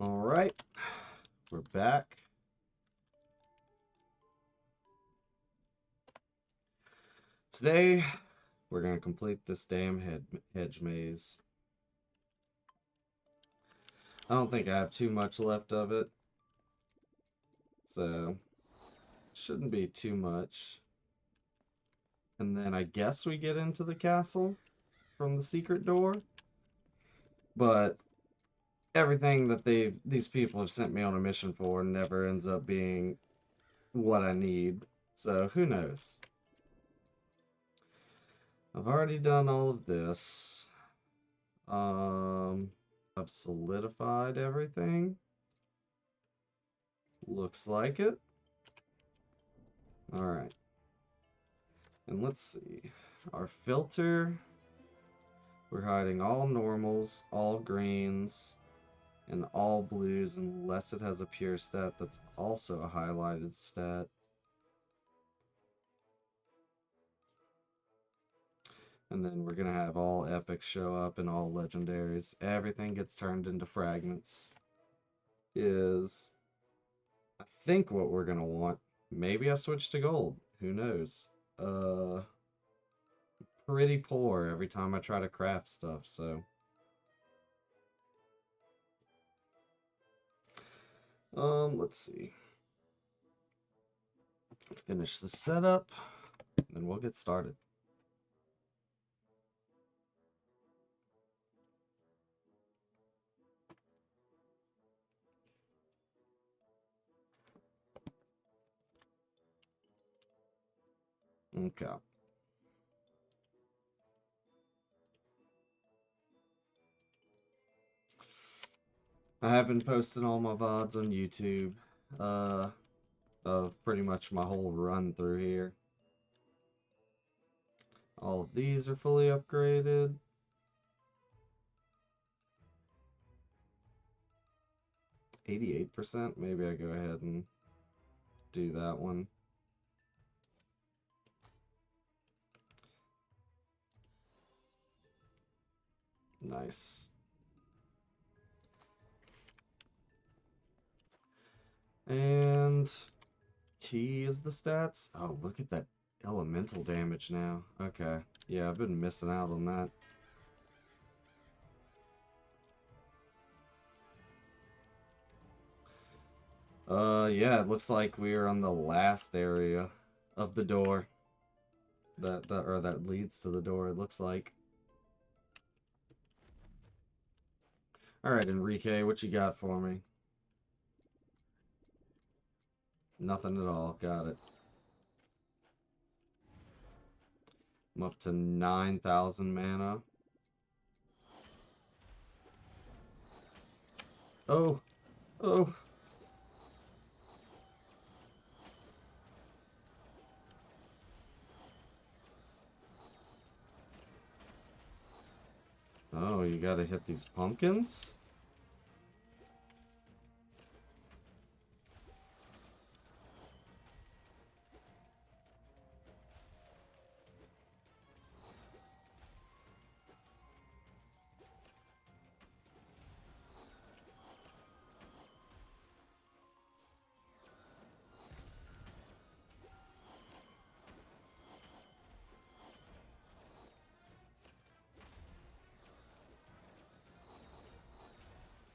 All right, we're back. Today, we're going to complete this damn hedge maze. I don't think I have too much left of it, so shouldn't be too much. And then I guess we get into the castle from the secret door. But everything that these people have sent me on a mission for never ends up being what I need. So who knows? I've already done all of this. I've solidified everything. Looks like it. All right. And let's see. Our filter. We're hiding all normals, all greens, and all blues unless it has a pure stat that's also a highlighted stat. And then we're going to have all epics show up and all legendaries. Everything gets turned into fragments. Is, I think, what we're going to want. Maybe I switch to gold. Who knows? Pretty poor every time I try to craft stuff, so. Let's see. Finish the setup, and we'll get started. Okay. I have been posting all my VODs on YouTube, of pretty much my whole run through here. All of these are fully upgraded. %. Maybe I go ahead and do that one. Nice. And T is the stats. Oh, look at that elemental damage now. Okay. Yeah, I've been missing out on that. Yeah, it looks like we are on the last area of the door. That leads to the door, it looks like. Alright, Enrique, what you got for me? Nothing at all. Got it. I'm up to 9,000 mana. Oh! Oh! Oh, you gotta hit these pumpkins?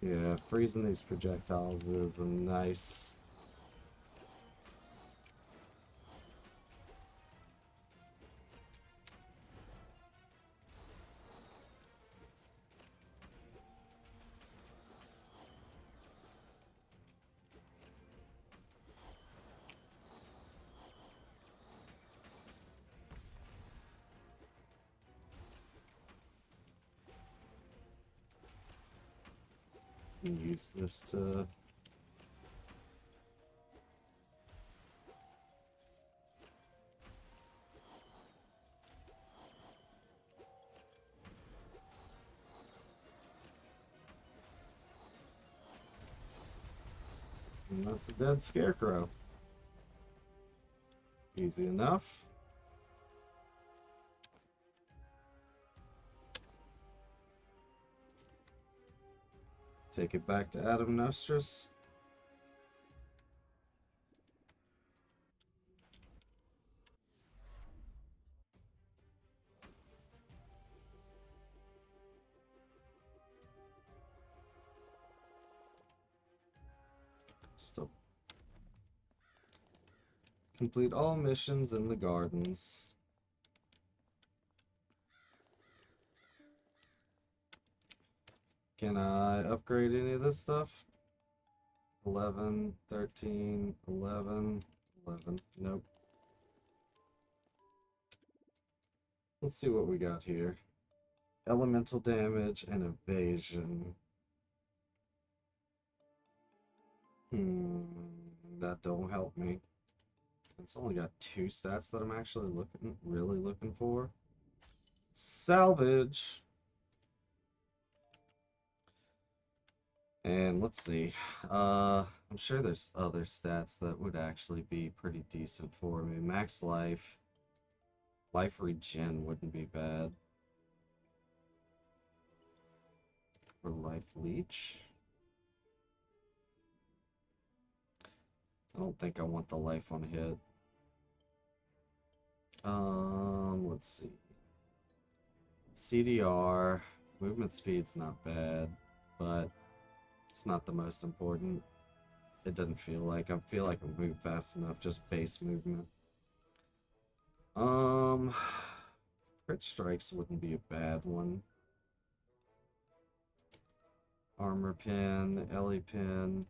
Yeah, freezing these projectiles is a nice... Use this to... And that's a dead scarecrow. Easy enough. Take it back to Adam Nostris. Just complete all missions in the gardens. Can I upgrade any of this stuff? 11, 13, 11, 11. Nope. Let's see what we got here. Elemental damage and evasion. That don't help me. It's only got 2 stats that I'm actually really looking for. Salvage. And let's see. I'm sure there's other stats that would actually be pretty decent for me. Max life. Life regen wouldn't be bad. Or life leech. I don't think I want the life on hit. Let's see. CDR. Movement speed's not bad, but it's not the most important. It doesn't feel like I move fast enough, just base movement. Crit strikes wouldn't be a bad one. Armor pin, Ellie pin.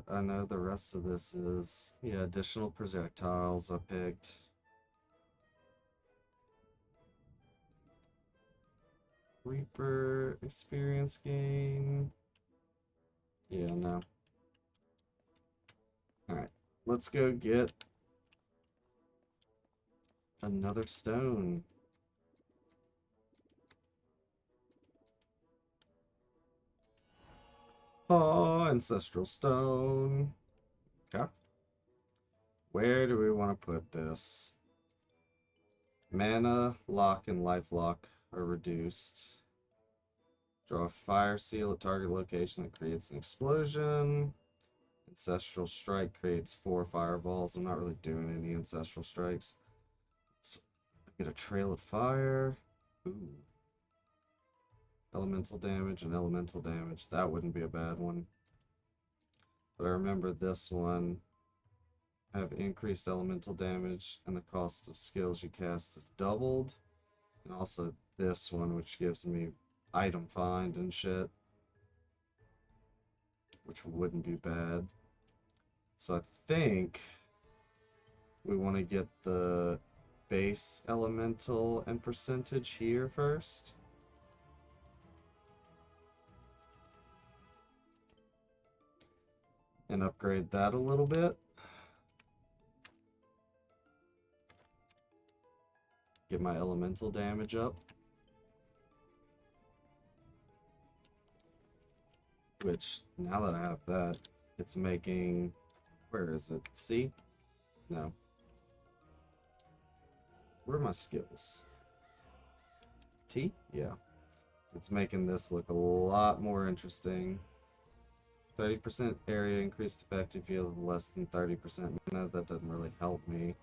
I know the rest of this is, yeah, additional projectiles I picked. Reaper experience gain. Yeah, no. Alright, let's go get another stone. Oh, ancestral stone. Okay. Where do we want to put this? Mana, lock, and life lock are reduced. Draw a fire seal at target location that creates an explosion. Ancestral strike creates 4 fireballs. I'm not really doing any ancestral strikes. So I get a trail of fire. Ooh. Elemental damage and elemental damage. That wouldn't be a bad one. But I remember this one. Have increased elemental damage and the cost of skills you cast is doubled. And also this one, which gives me item find and shit, which wouldn't be bad. So I think we want to get the base elemental and percentage here first. And upgrade that a little bit. Get my elemental damage up. Which, now that I have that, it's making... Where is it? C? No. Where are my skills? T? Yeah. It's making this look a lot more interesting. 30% area increased effective if you have less than 30% mana. That doesn't really help me.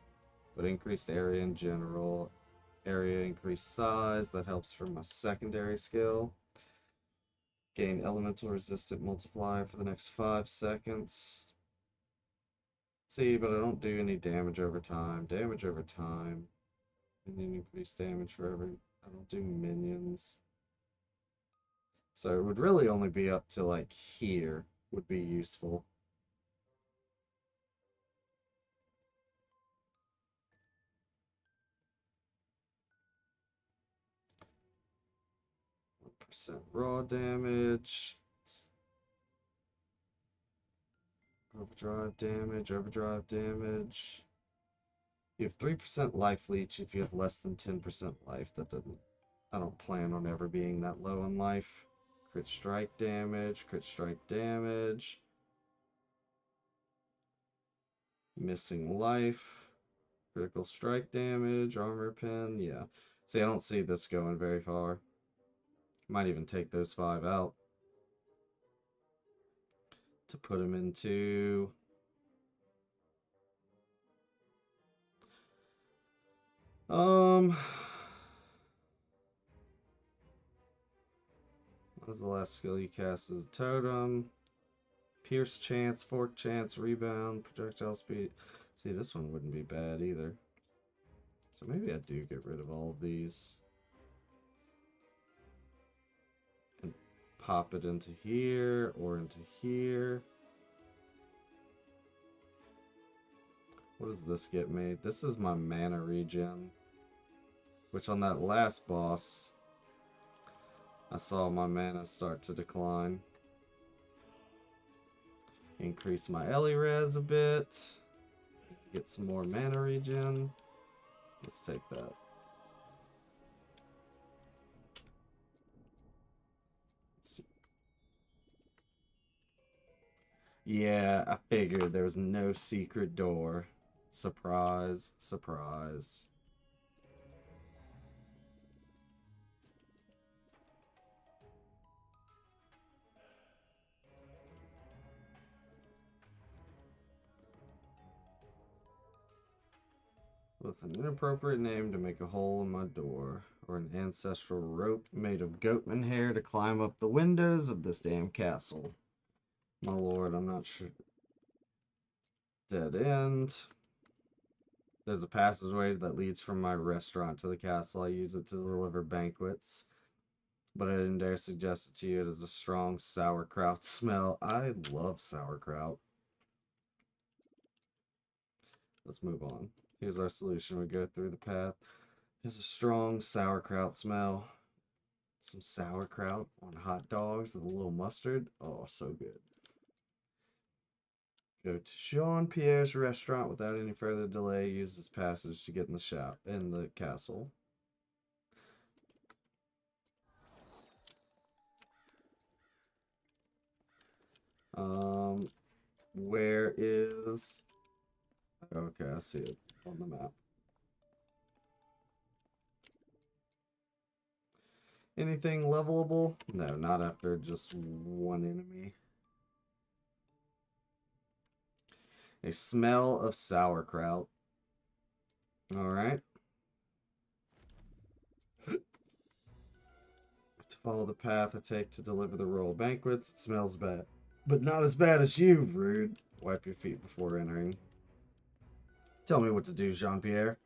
But increased area in general. Area increased size. That helps for my secondary skill. Gain elemental resistant multiplier for the next 5 seconds. See, but I don't do any damage over time. Damage over time. And then increased damage for every... I don't do minions. So it would really only be up to like here would be useful. % raw damage. Overdrive damage, overdrive damage. You have 3% life leech if you have less than 10% life. That doesn't... I don't plan on ever being that low in life. Crit strike damage, crit strike damage. Missing life. Critical strike damage, armor pen, yeah. See, I don't see this going very far. Might even take those 5 out to put him into... What was the last skill you cast as a totem? Pierce chance, fork chance, rebound, projectile speed. See, this one wouldn't be bad either. So maybe I do get rid of all of these. And pop it into here or into here. What does this get me? This is my mana regen. Which on that last boss, I saw my mana start to decline. Increase my Ellie res a bit. Get some more mana regen. Let's take that. Yeah, I figured there was no secret door. Surprise, surprise. With an inappropriate name to make a hole in my door, or an ancestral rope made of goatman hair to climb up the windows of this damn castle. My lord, I'm not sure. Dead end. There's a passageway that leads from my restaurant to the castle. I use it to deliver banquets, but I didn't dare suggest it to you. It has a strong sauerkraut smell. I love sauerkraut. Let's move on. Here's our solution. We go through the path. There's a strong sauerkraut smell. Some sauerkraut on hot dogs with a little mustard. Oh, so good. Go to Jean-Pierre's restaurant without any further delay. Use this passage to get in the shop in the castle. Where is... Okay, I see it on the map. Anything levelable? No, not after just one enemy. A smell of sauerkraut. Alright. To follow the path I take to deliver the royal banquets. It smells bad. But not as bad as you, rude. Wipe your feet before entering. Tell me what to do, Jean-Pierre.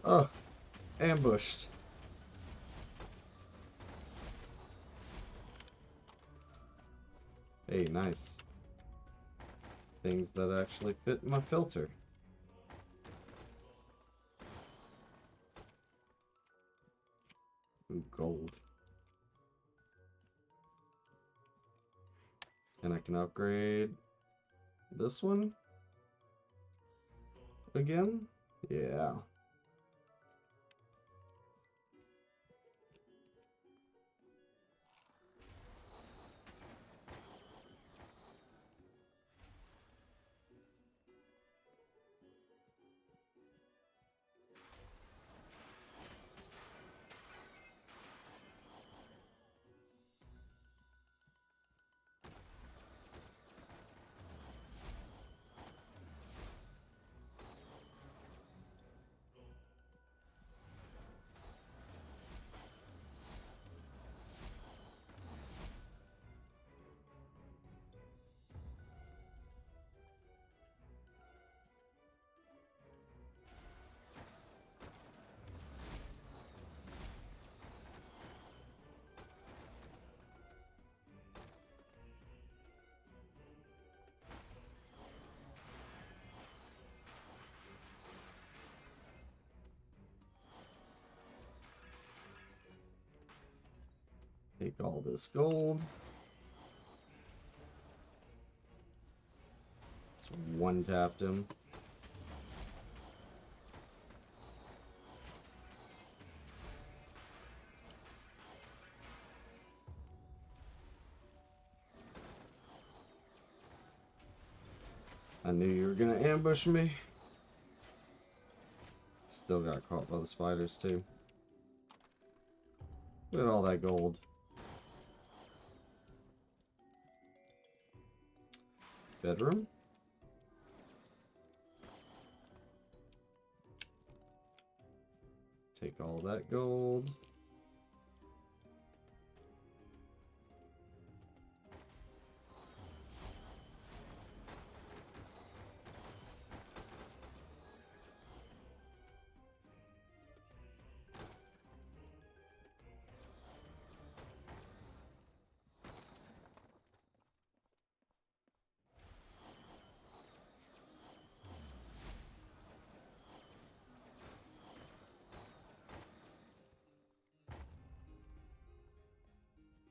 Oh, ambushed. Hey, nice. Things that actually fit my filter. Ooh, gold. And I can upgrade this one again? Yeah. Take all this gold. So one tapped him. I knew you were gonna ambush me. Still got caught by the spiders too. Look at all that gold. Bedroom. Take all that gold.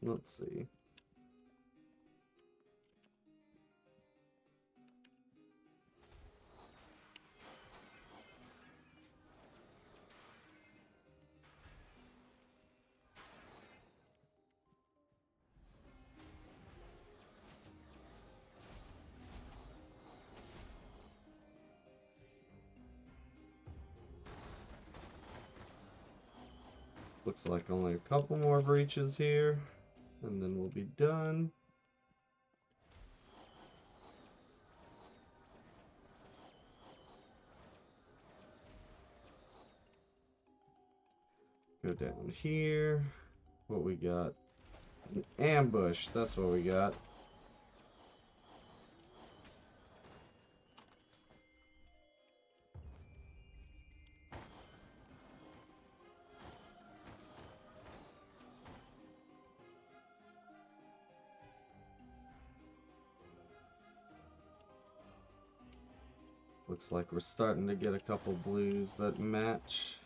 Let's see. Looks like only a couple more breaches here, and then we'll be done. Go down here. What we got? An ambush. That's what we got. Looks like we're starting to get a couple blues that match.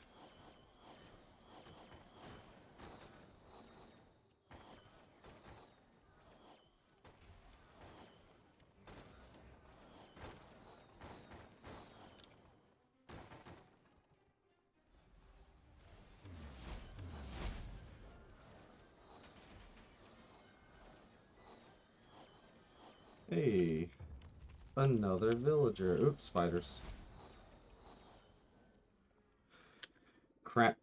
Hey, another villager. Oops, spiders. Crap,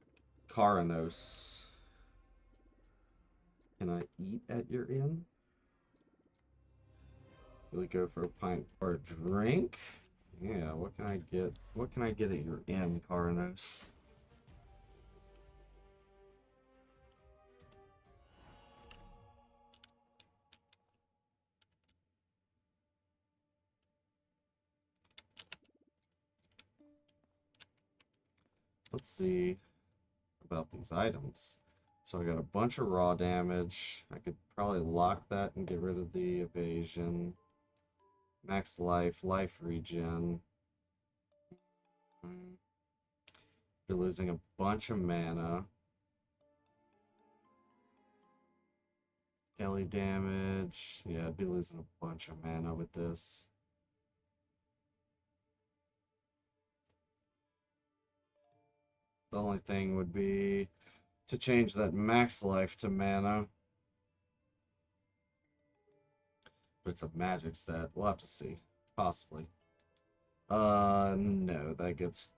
Caranos. Can I eat at your inn? Will we go for a pint or a drink? Yeah, what can I get? What can I get at your inn, Caranos? Let's see about these items. So I got a bunch of raw damage. I could probably lock that and get rid of the evasion. Max life, life regen. You're losing a bunch of mana. Ellie damage. Yeah, I'd be losing a bunch of mana with this. The only thing would be to change that max life to mana. But it's a magic stat. We'll have to see. Possibly. No, that gets...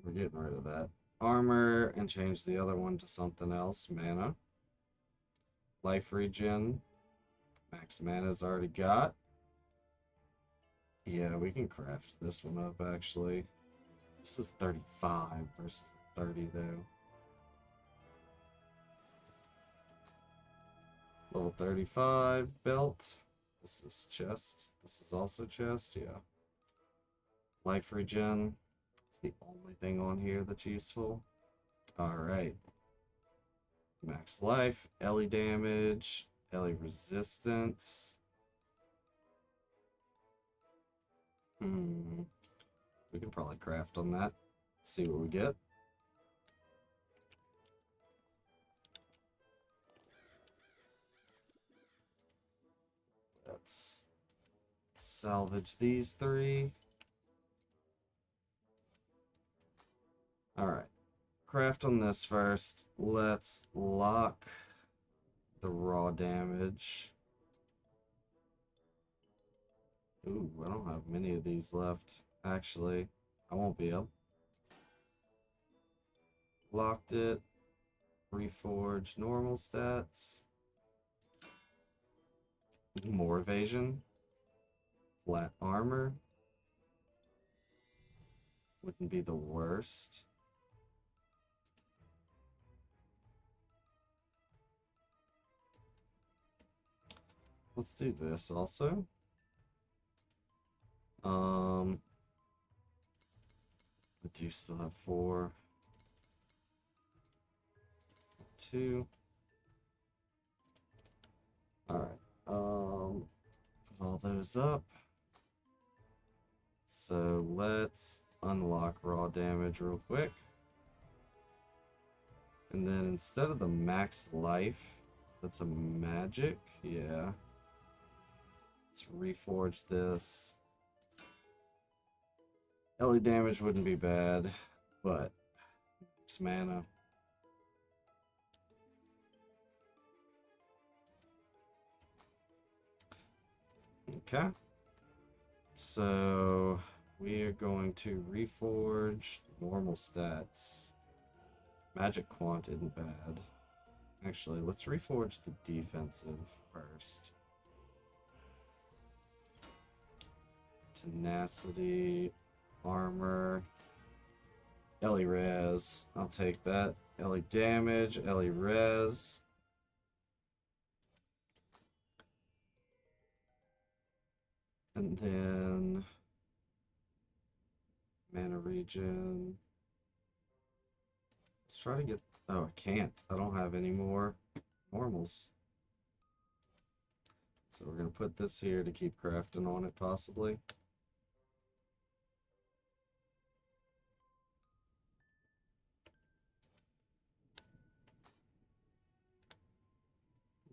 We're getting rid of that. Armor, and change the other one to something else. Mana. Life regen. Max mana's already got. Yeah, we can craft this one up, actually. This is 35 versus 30, though. Level 35 belt. This is chest. This is also chest, yeah. Life regen. It's the only thing on here that's useful. Alright. Max life, Ellie damage, Ellie resistance. We can probably craft on that. See what we get. let's salvage these 3. Alright. Craft on this first. Let's lock the raw damage. Ooh, I don't have many of these left. Actually, I won't be able. Locked it. Reforge normal stats. More evasion. Flat armor. Wouldn't be the worst. Let's do this also. I do still have 4. 2. Alright. Put all those up. So let's unlock raw damage real quick. And then instead of the max life, that's a magic. Yeah. Let's reforge this. Ellie damage wouldn't be bad, but max mana. Okay. So we are going to reforge normal stats. Magic quant isn't bad. Actually, let's reforge the defensive first. Tenacity, armor, Ellie res. I'll take that. Ellie damage, Ellie res. And then mana regen. Let's try to get. Oh, I can't. I don't have any more normals. So we're going to put this here to keep crafting on it, possibly.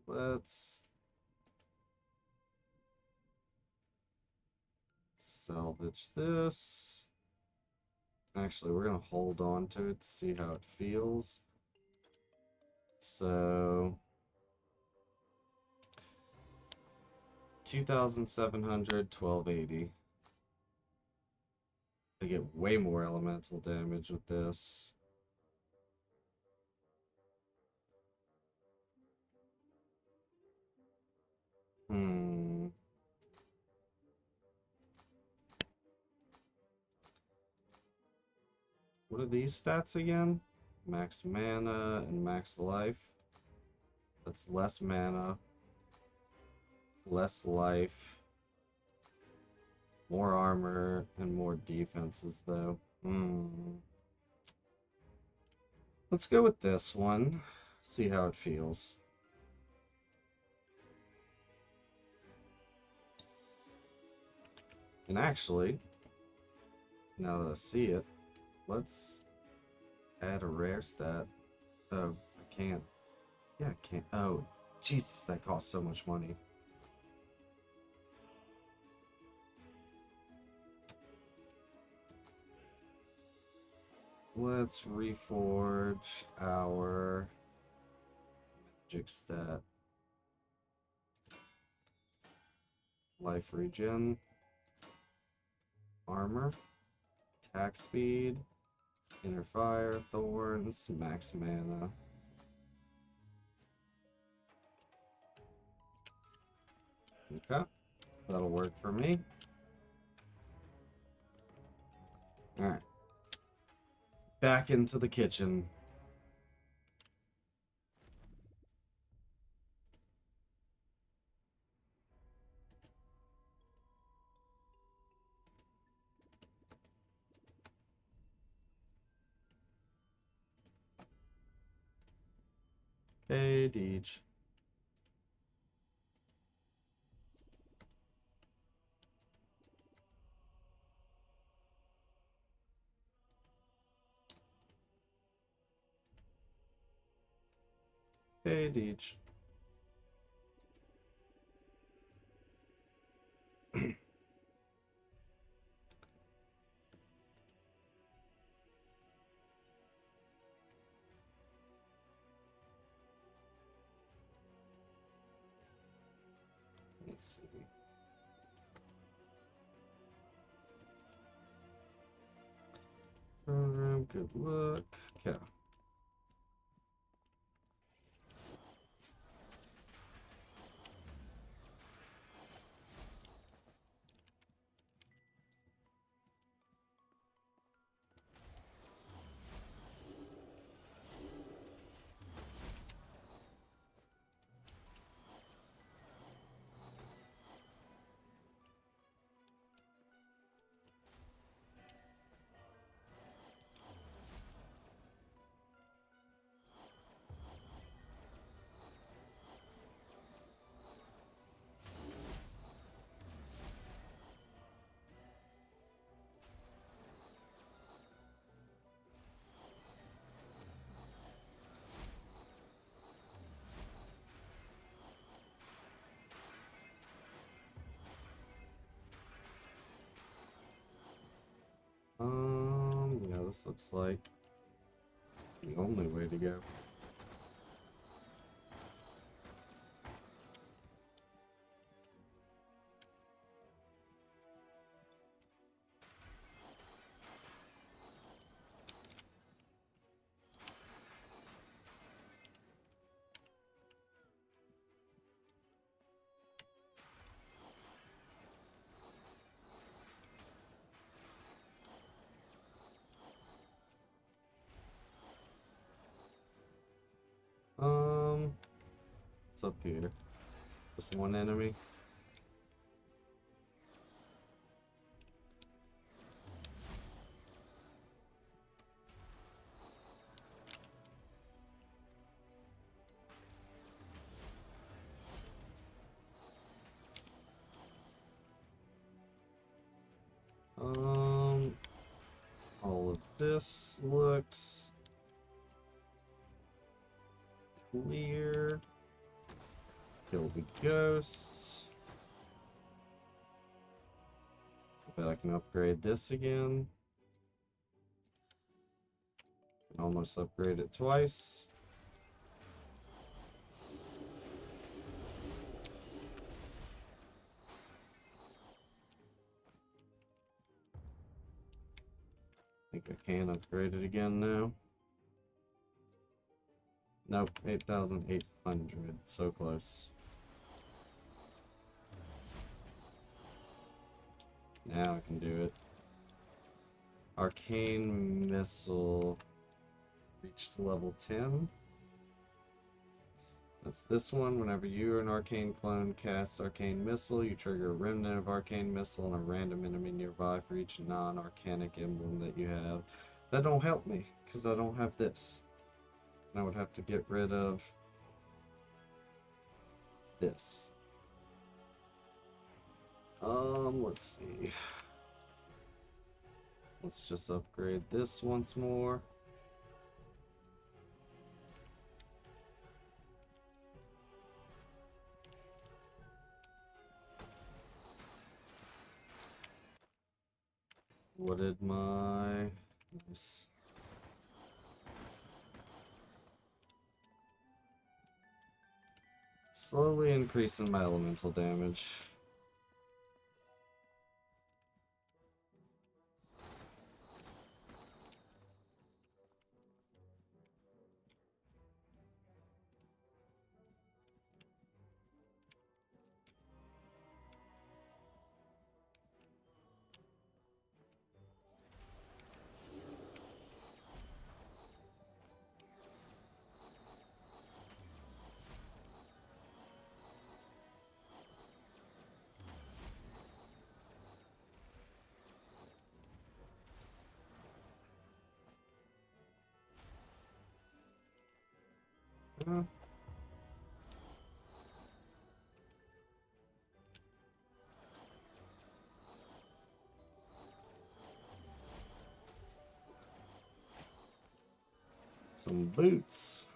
Let's salvage this. Actually, we're going to hold on to it to see how it feels. So 2,700, 1280. I get way more elemental damage with this. What are these stats again? Max mana and max life. That's less mana, less life, more armor, and more defenses, though. Let's go with this one. See how it feels. And actually, now that I see it, let's add a rare stat. Oh, I can't. Yeah, I can't. Oh, Jesus, that costs so much money. Let's reforge our magic stat. Life regen. Armor. Attack speed. Inner fire. Thorns. Max mana. Okay. That'll work for me. Alright. Back into the kitchen. Hey, Deej. Hey, Deej. Let's see. Good luck. Okay. Yeah, this looks like the only way to go. What's up here? Just one enemy. All of this looks clear. Kill the ghosts. Bet I can upgrade this again. Can almost upgrade it twice. I think I can upgrade it again now. Nope, 8,800. So close. Now I can do it. Arcane Missile reached level 10. That's this one. Whenever you or an arcane clone casts Arcane Missile, you trigger a remnant of Arcane Missile on a random enemy nearby for each non-arcanic emblem that you have. That don't help me, because I don't have this. And I would have to get rid of this. Let's see. Let's just upgrade this once more. What did my... Nice. Slowly increasing my elemental damage. Some boots.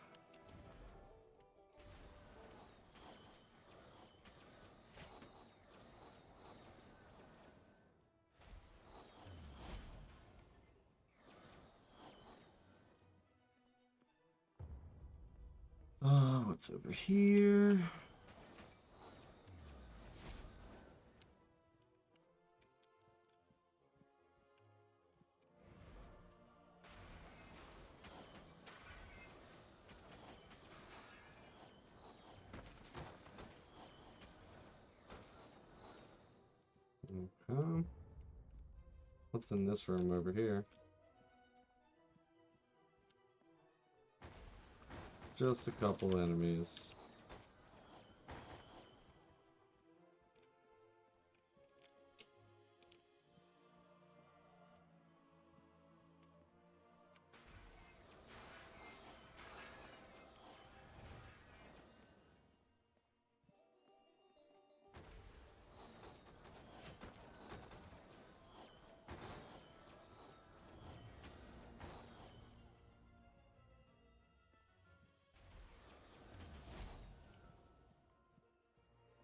What's over here? What's in this room over here? Just a couple enemies.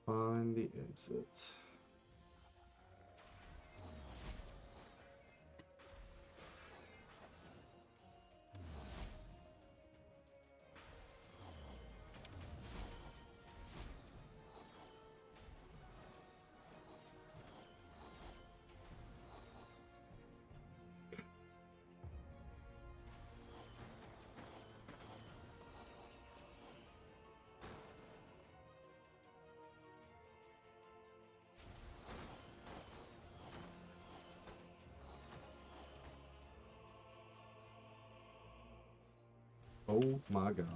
Find the exit. Oh my god.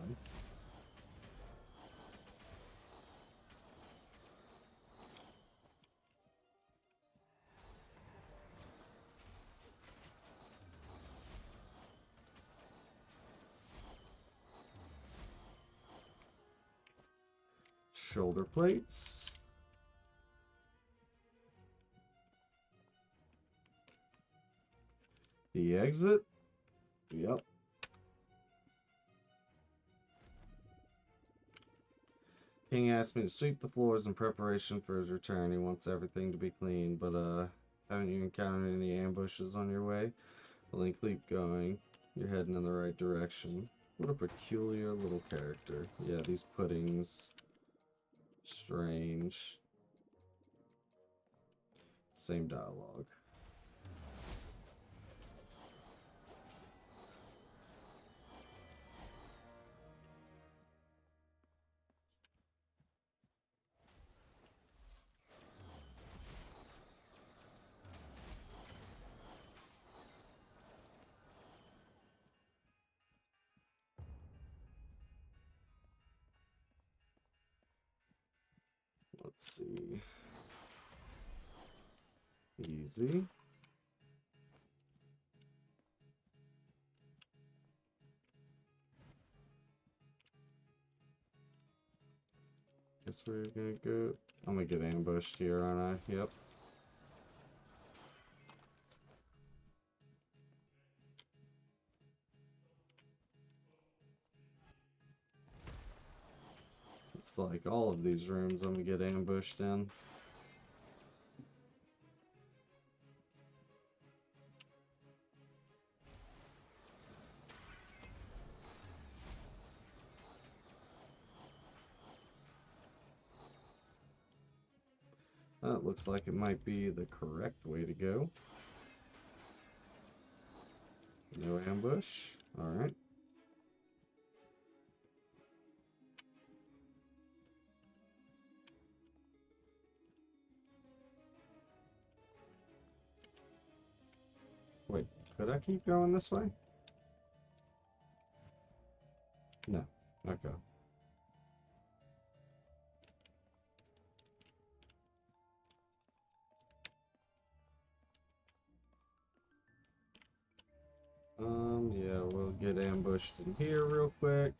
Shoulder plates. The exit. Yep. King asked me to sweep the floors in preparation for his return. He wants everything to be clean, but haven't you encountered any ambushes on your way? Well, then keep going. You're heading in the right direction. What a peculiar little character. Yeah, these puddings. Strange. Same dialogue. Let's see. Easy. Guess we're gonna go. I'm gonna get ambushed here, aren't I? Yep. Looks like all of these rooms I'm gonna get ambushed in. That looks like it might be the correct way to go. No ambush. Alright. Wait, could I keep going this way? No. Okay. Yeah, we'll get ambushed in here real quick.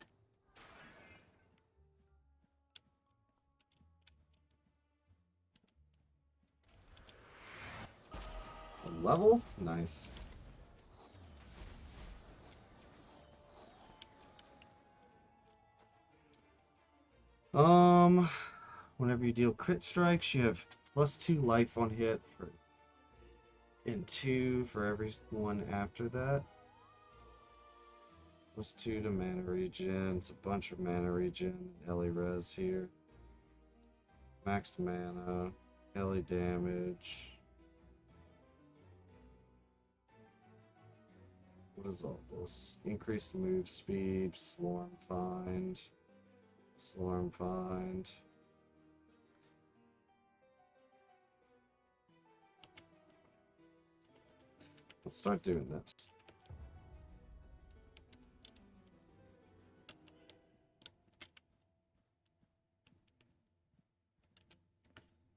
A level? Nice. Whenever you deal crit strikes, you have +2 life on hit for and 2 for every one after that. +2 to mana regen. It's a bunch of mana regen. Ellie res here. Max mana. Ellie damage. What is all this? Increased move speed. Slorm find. Slorm find. Let's start doing this.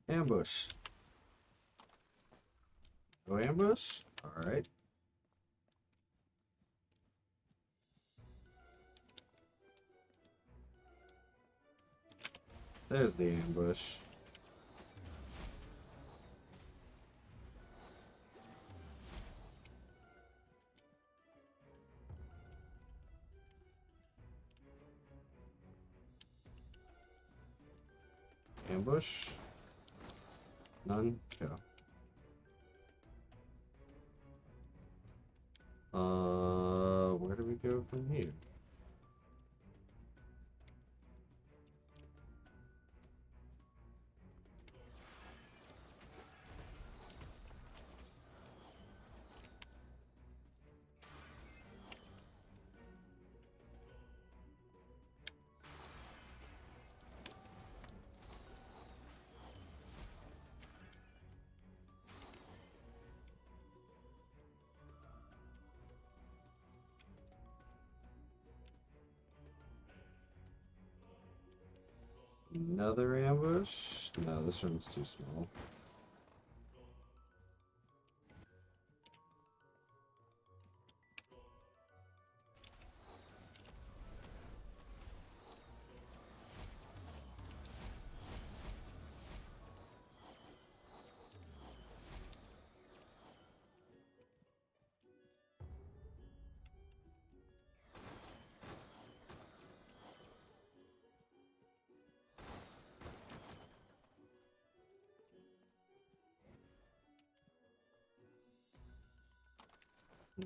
Ambush. No ambush? Alright. There's the ambush. Ambush. None? Go. Where do we go from here? Another ambush? No, this room's too small.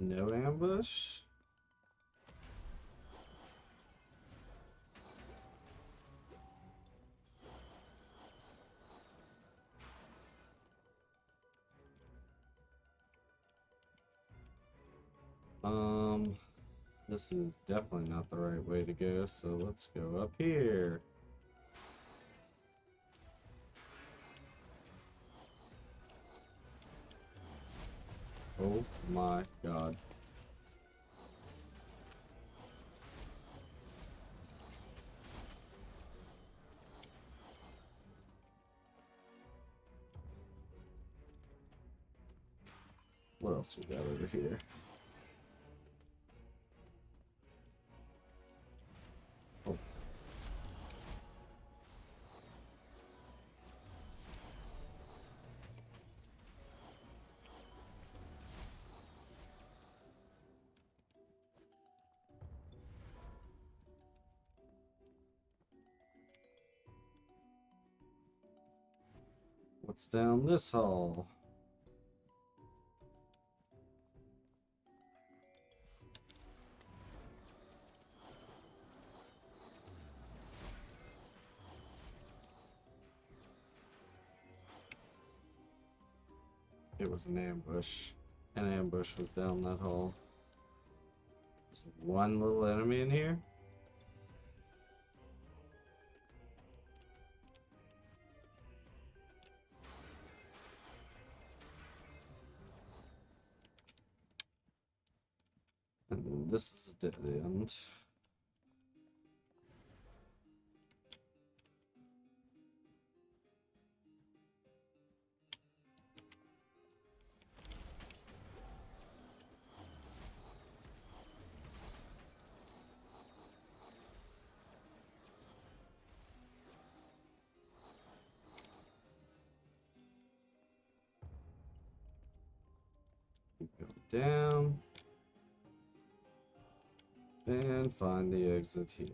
No ambush? This is definitely not the right way to go, so let's go up here. Oh my god. What else we got over here? Oh. What's down this hall? It was an ambush. An ambush was down that hall. There's one little enemy in here. And then this is a dead end. Keep going down. And find the exit here.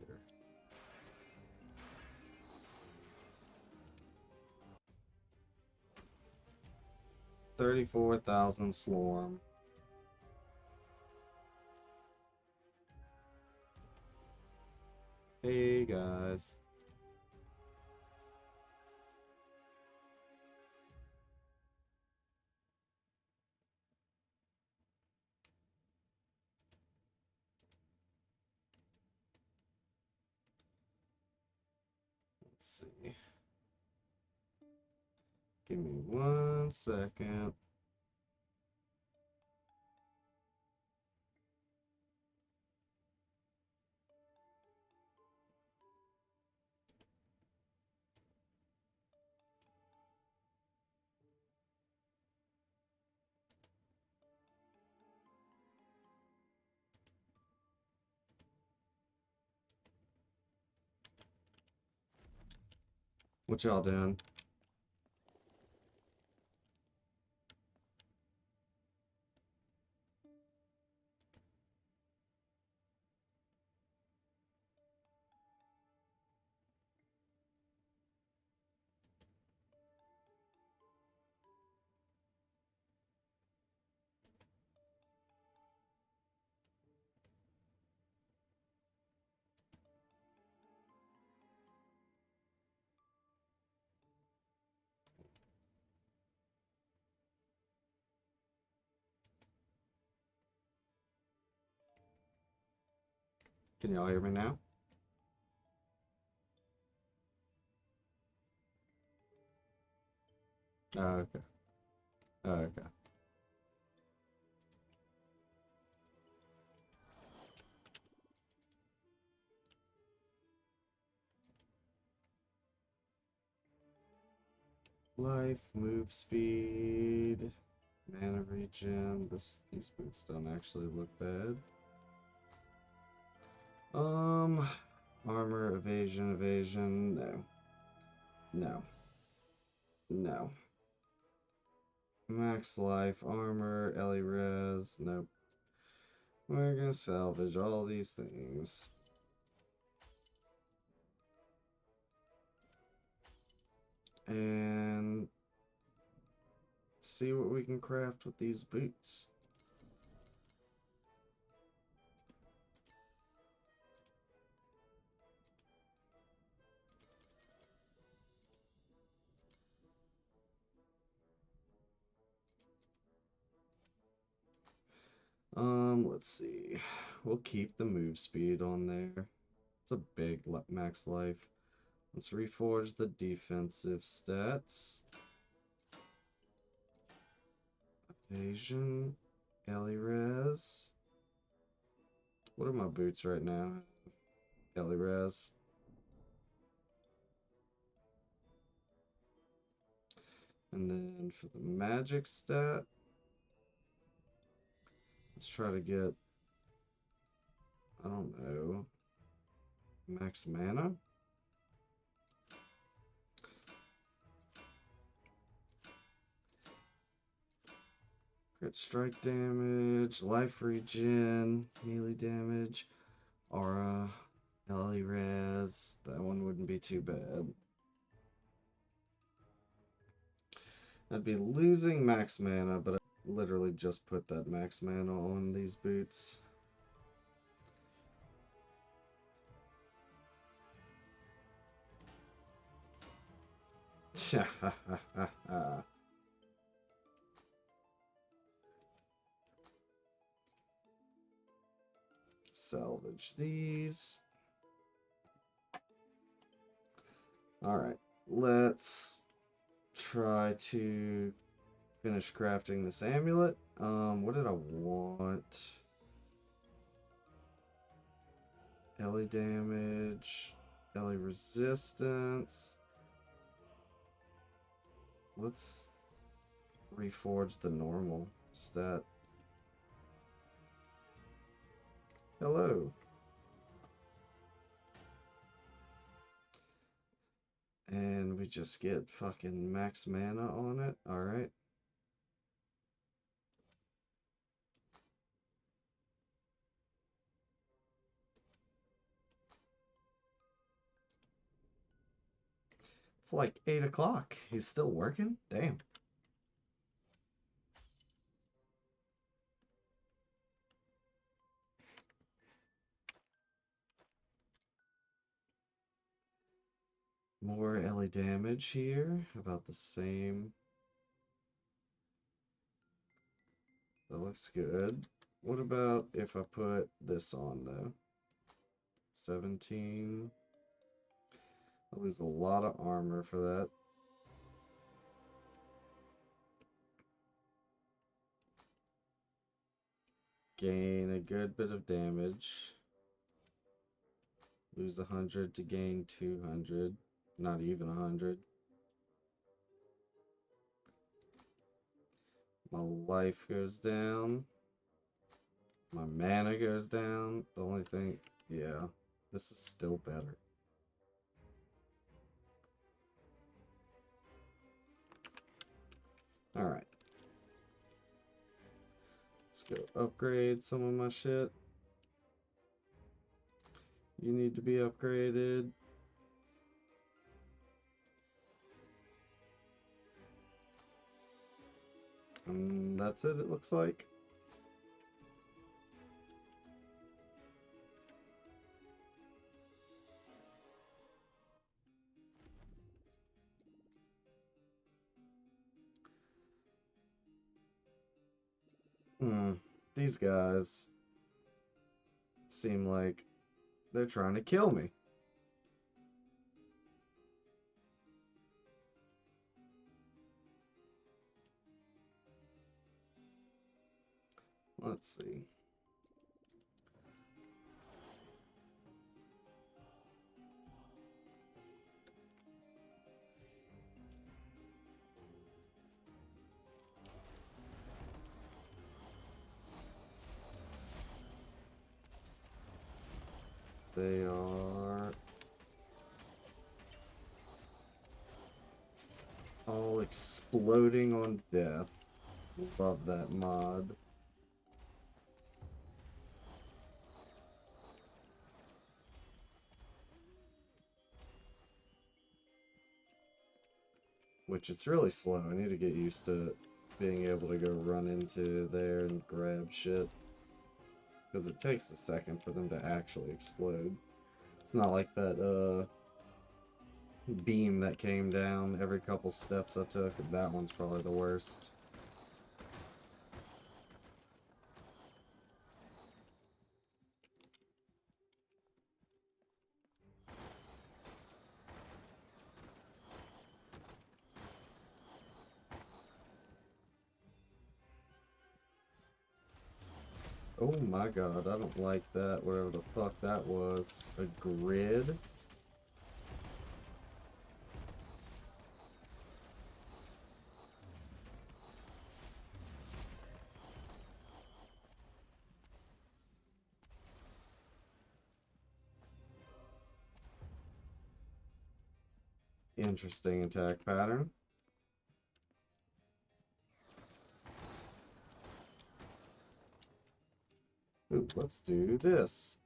$34,000 Slorm. Hey guys. Let's see. Give me 1 second. What y'all doing? Can y'all hear me now? Okay. Okay. Life, move speed, mana regen. These boots don't actually look bad. Armor, evasion. No. No. No. Max life, armor, Ellie res. Nope. We're gonna salvage all these things. And see what we can craft with these boots. Let's see. We'll keep the move speed on there. It's a big max life. Let's reforge the defensive stats. Evasion, Ellie res. What are my boots right now? Ellie res. And then for the magic stat, let's try to get, I don't know, max mana? Crit strike damage, life regen, melee damage, aura, Ellie res. That one wouldn't be too bad. I'd be losing max mana, but I literally just put that max mana on these boots. Salvage these. Alright, let's try to finish crafting this amulet. What did I want? Ellie damage, Ellie resistance. Let's reforge the normal stat. Hello. And we just get fucking max mana on it. Alright. It's like 8 o'clock. He's still working? Damn. More Ellie damage here. About the same. That looks good. What about if I put this on though? 17. I lose a lot of armor for that. Gain a good bit of damage. Lose 100 to gain 200. Not even 100. My life goes down. My mana goes down. The only thing, yeah, this is still better. Alright. Let's go upgrade some of my shit. You need to be upgraded. And that's it looks like. These guys seem like they're trying to kill me. Let's see. They are all exploding on death. Love that mod. Which it's really slow. I need to get used to being able to go run into there and grab shit. Because it takes a second for them to actually explode. It's not like that beam that came down every couple steps I took. That one's probably the worst. Oh my god, I don't like that, whatever the fuck that was. A grid? Interesting attack pattern. Ooh, let's do this.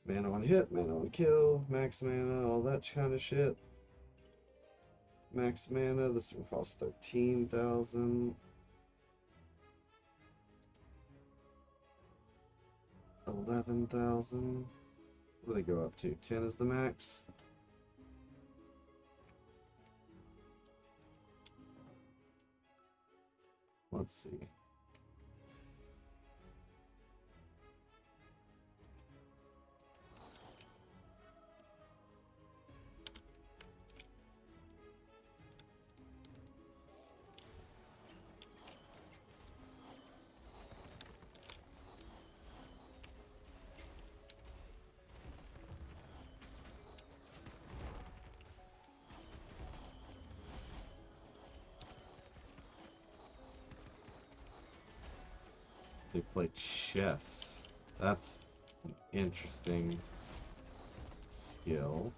Mana on hit, mana on kill, max mana, all that kind of shit. Max mana, this one costs 13,000. 11,000. What do they go up to? 10 is the max. Let's see. They play chess. That's an interesting skill.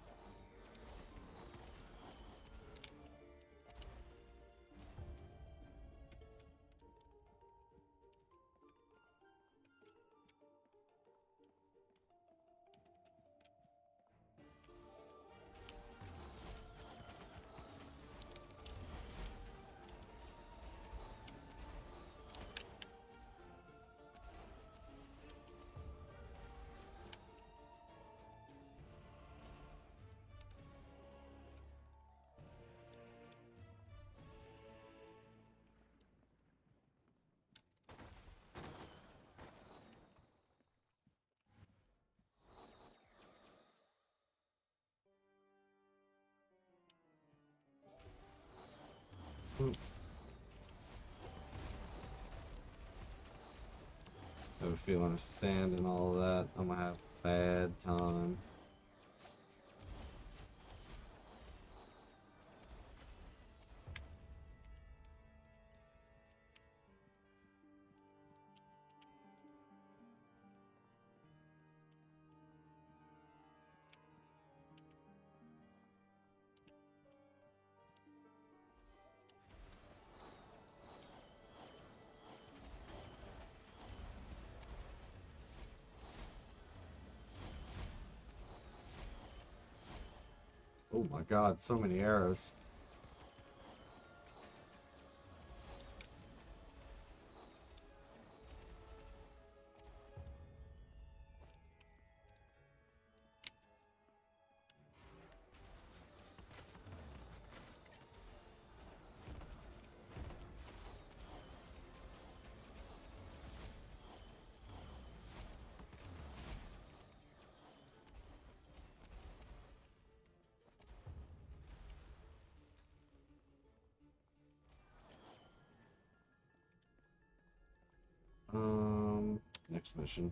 Oops. I have a feeling a stand and all of that, I'm gonna have a bad time. Oh my god, so many arrows. Next mission.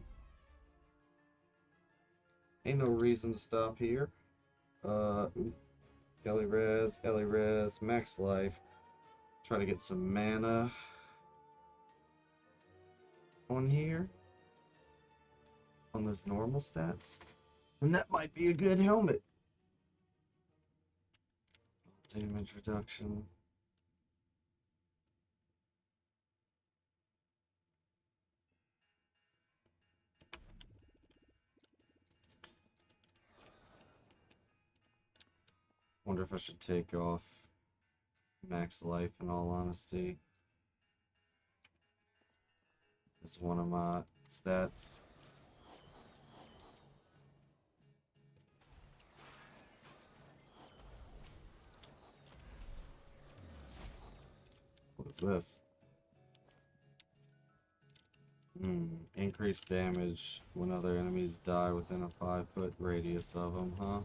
Ain't no reason to stop here. Ooh, Ellie Res, max life. Try to get some mana on here. On those normal stats. And that might be a good helmet. Damage reduction. Wonder if I should take off max life in all honesty. Is one of my stats. What is this? Increased damage when other enemies die within a 5-foot radius of them, huh?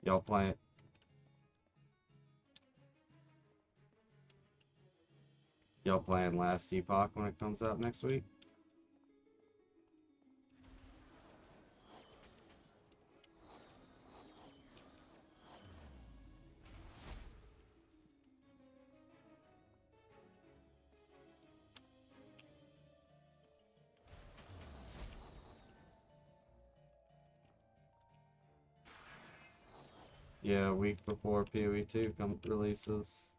Y'all playing? Y'all playing Last Epoch when it comes out next week? Yeah, a week before PoE 2 releases.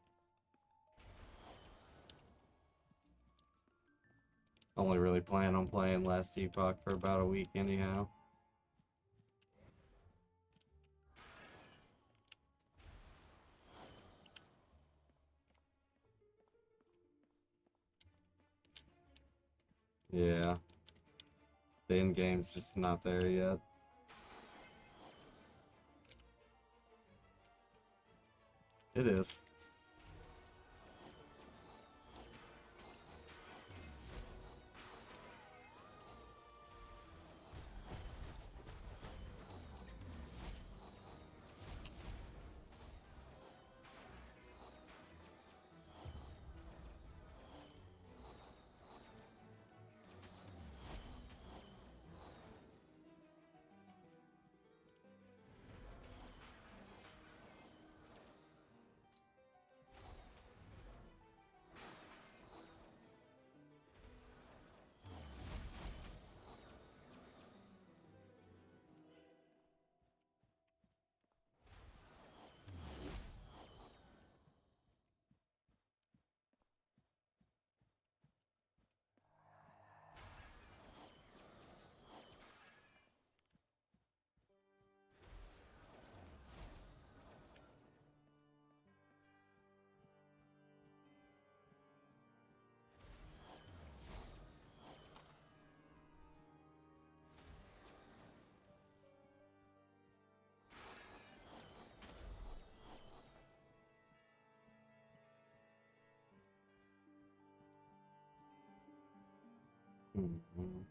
Only really plan on playing Last Epoch for about a week anyhow. Yeah. The end game's just not there yet. It is. Mhm.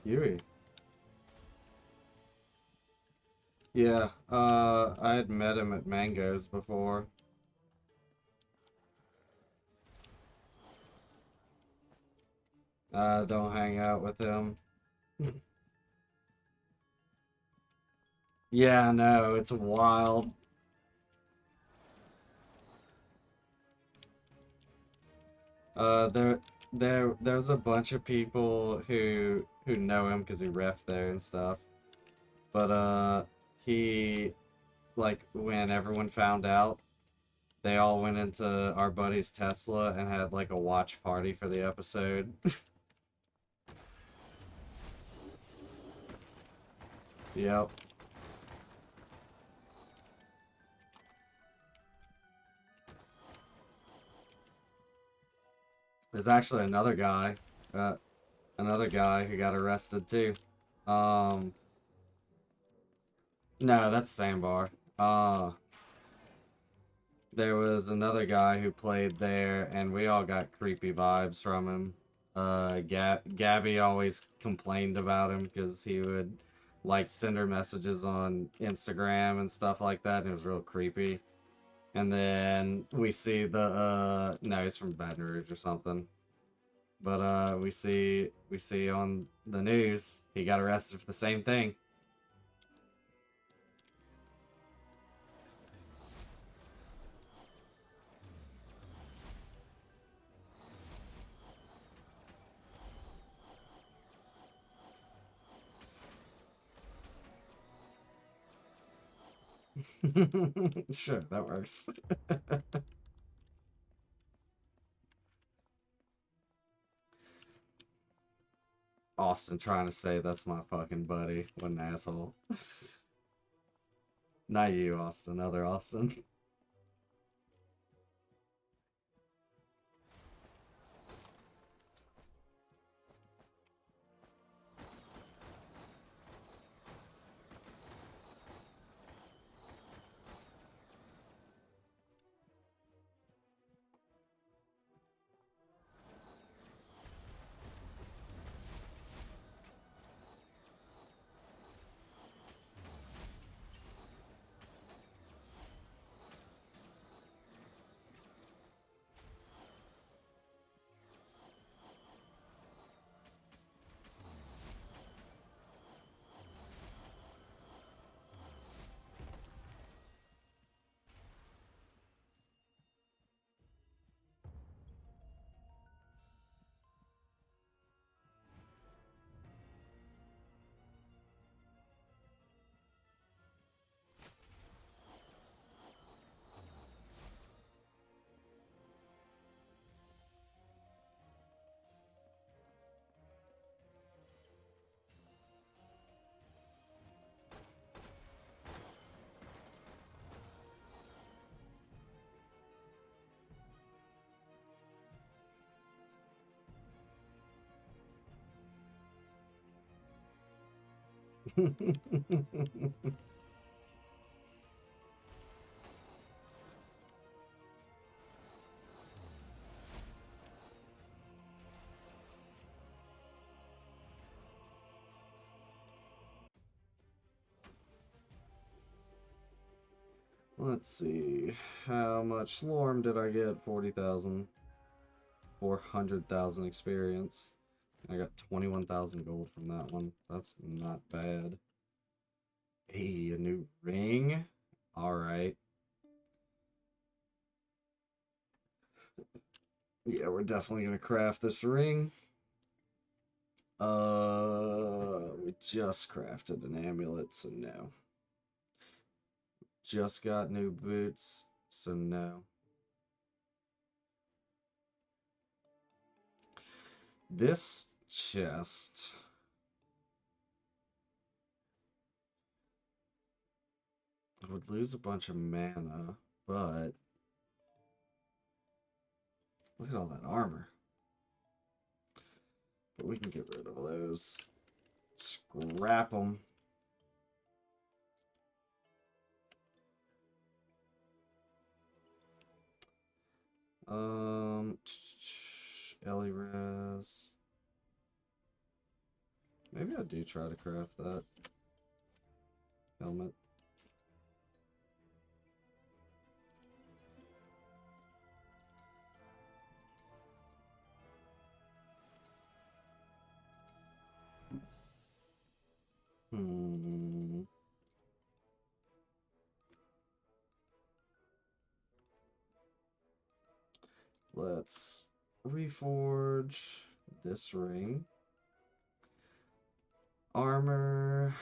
Yui. Yeah, I had met him at Mango's before. Don't hang out with him. Yeah, no, it's wild. There's a bunch of people who know him because he ref there and stuff. But he like when everyone found out, they all went into our buddy's Tesla and had like a watch party for the episode. Yep. There's actually uh, another guy who got arrested too. Um, no, that's Sandbar. There was another guy who played there, and we all got creepy vibes from him. Gabby always complained about him because he would like send her messages on Instagram and stuff like that, and it was real creepy. And then we see no, he's from Baton Rouge or something. But we see on the news he got arrested for the same thing. Sure, that works. Austin trying to say that's my fucking buddy. What an asshole. Not you, Austin. Other Austin. Let's see. How much Slorm did I get? 40,000. 400,000 experience. I got 21,000 gold from that one. That's not bad. Hey, a new ring? Alright. Yeah, we're definitely gonna craft this ring. We just crafted an amulet, so no. Just got new boots, so no. This chest. I would lose a bunch of mana, but look at all that armor. But we can get rid of those. Scrap them. Ellie Res. Maybe I do try to craft that helmet. Let's reforge this ring. Armor.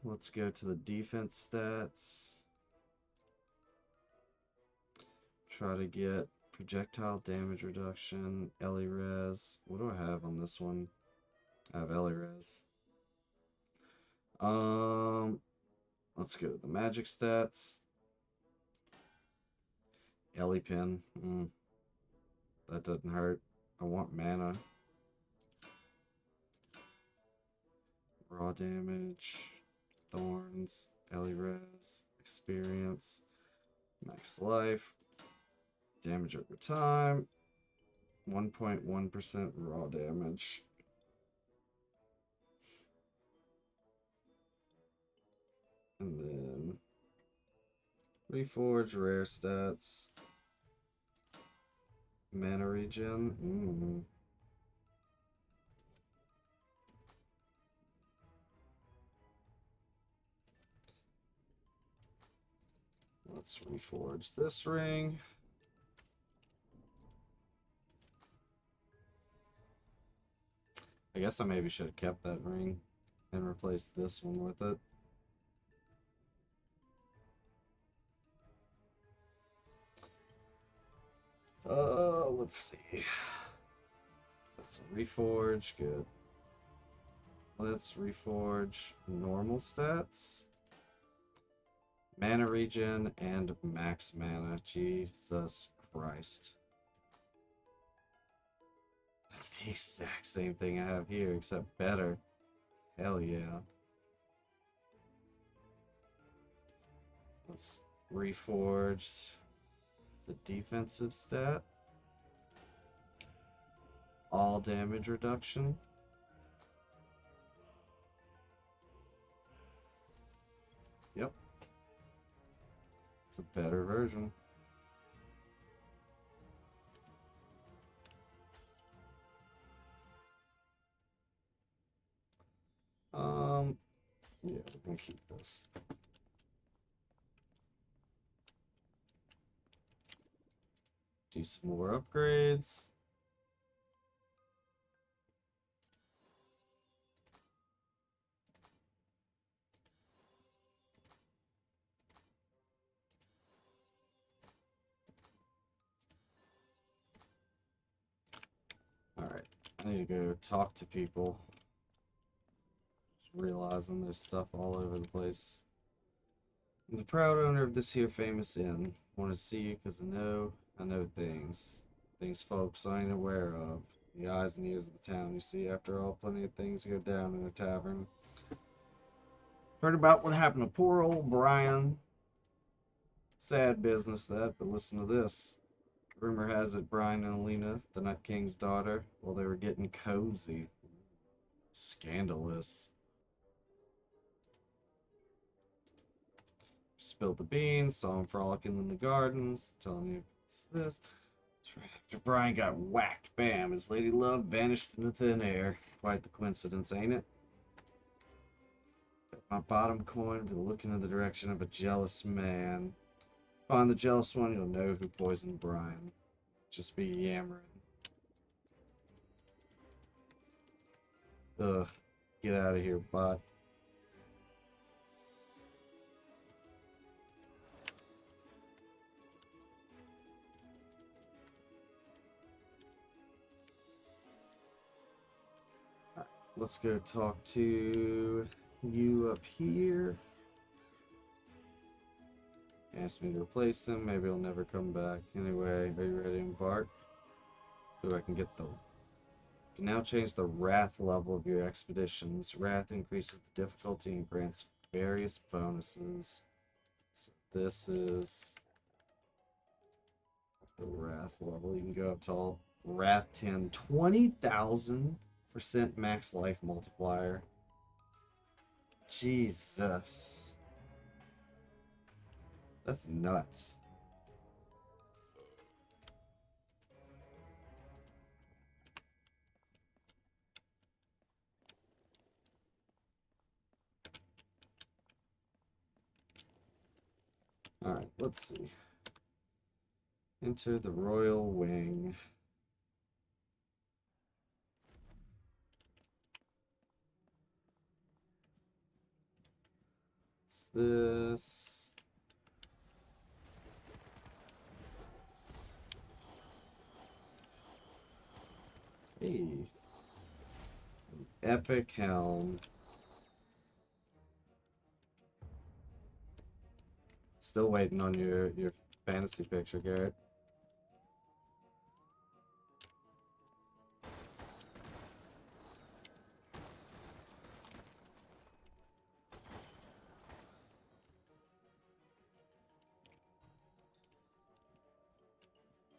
Let's go to the defense stats. Try to get projectile damage reduction, Ellie res. What do I have on this one? I have Ellie res. Let's go to the magic stats. Ellie pin. That doesn't hurt. I want mana. Raw damage. Thorns. Ellie res. Experience. Max life. Damage over time. 1.1% raw damage. And then reforge rare stats. Mana regen. Let's reforge this ring. I guess I maybe should have kept that ring and replaced this one with it. Let's see. That's a reforge, good. Let's reforge normal stats. Mana regen and max mana. Jesus Christ. That's the exact same thing I have here, except better. Hell yeah. Let's reforge the defensive stat. All damage reduction. Yep. It's a better version. Yeah, we're gonna keep this. Do some more upgrades. Alright, I need to go talk to people. Just realizing there's stuff all over the place. I'm the proud owner of this here famous inn. Want to see you because I know things. Things folks ain't aware of. The eyes and ears of the town. You see, after all, plenty of things go down in a tavern. Heard about what happened to poor old Brian. Sad business that, but listen to this. Rumor has it Brian and Alina, the Nut King's daughter, well, they were getting cozy. Scandalous. Spilled the beans, saw him frolicking in the gardens, telling you it's this. It's right after Brian got whacked, bam, his lady love vanished into thin air. Quite the coincidence, ain't it? My bottom coin to look in the direction of a jealous man. Find the jealous one, you'll know who poisoned Brian. Just be yammering. Ugh, get out of here, bot. Let's go talk to you up here. Ask me to replace him. Maybe he'll never come back. Anyway, are you ready to embark? Ooh, I can get the... You can now change the wrath level of your expeditions. Wrath increases the difficulty and grants various bonuses. So this is the wrath level. You can go up to all wrath 10. 20,000% max life multiplier. Jesus. That's nuts. Alright, let's see. Enter the royal wing. What's this? Hey. An epic helm. Still waiting on your fantasy picture, Garrett.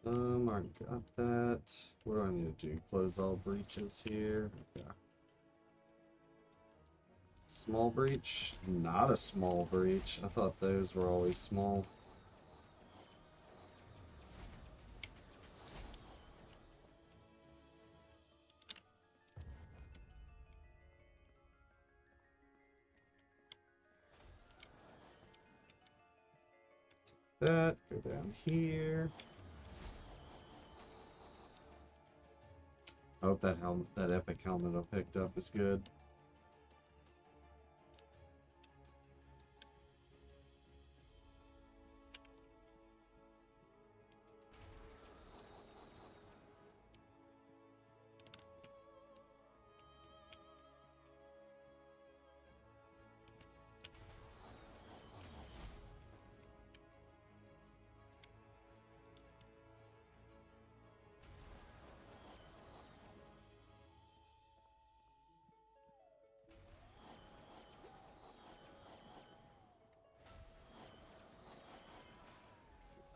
Already got that. What do I need to do? Close all breaches here. Yeah. Small breach? Not a small breach. I thought those were always small. That, go down here. I hope that that epic helmet I picked up is good.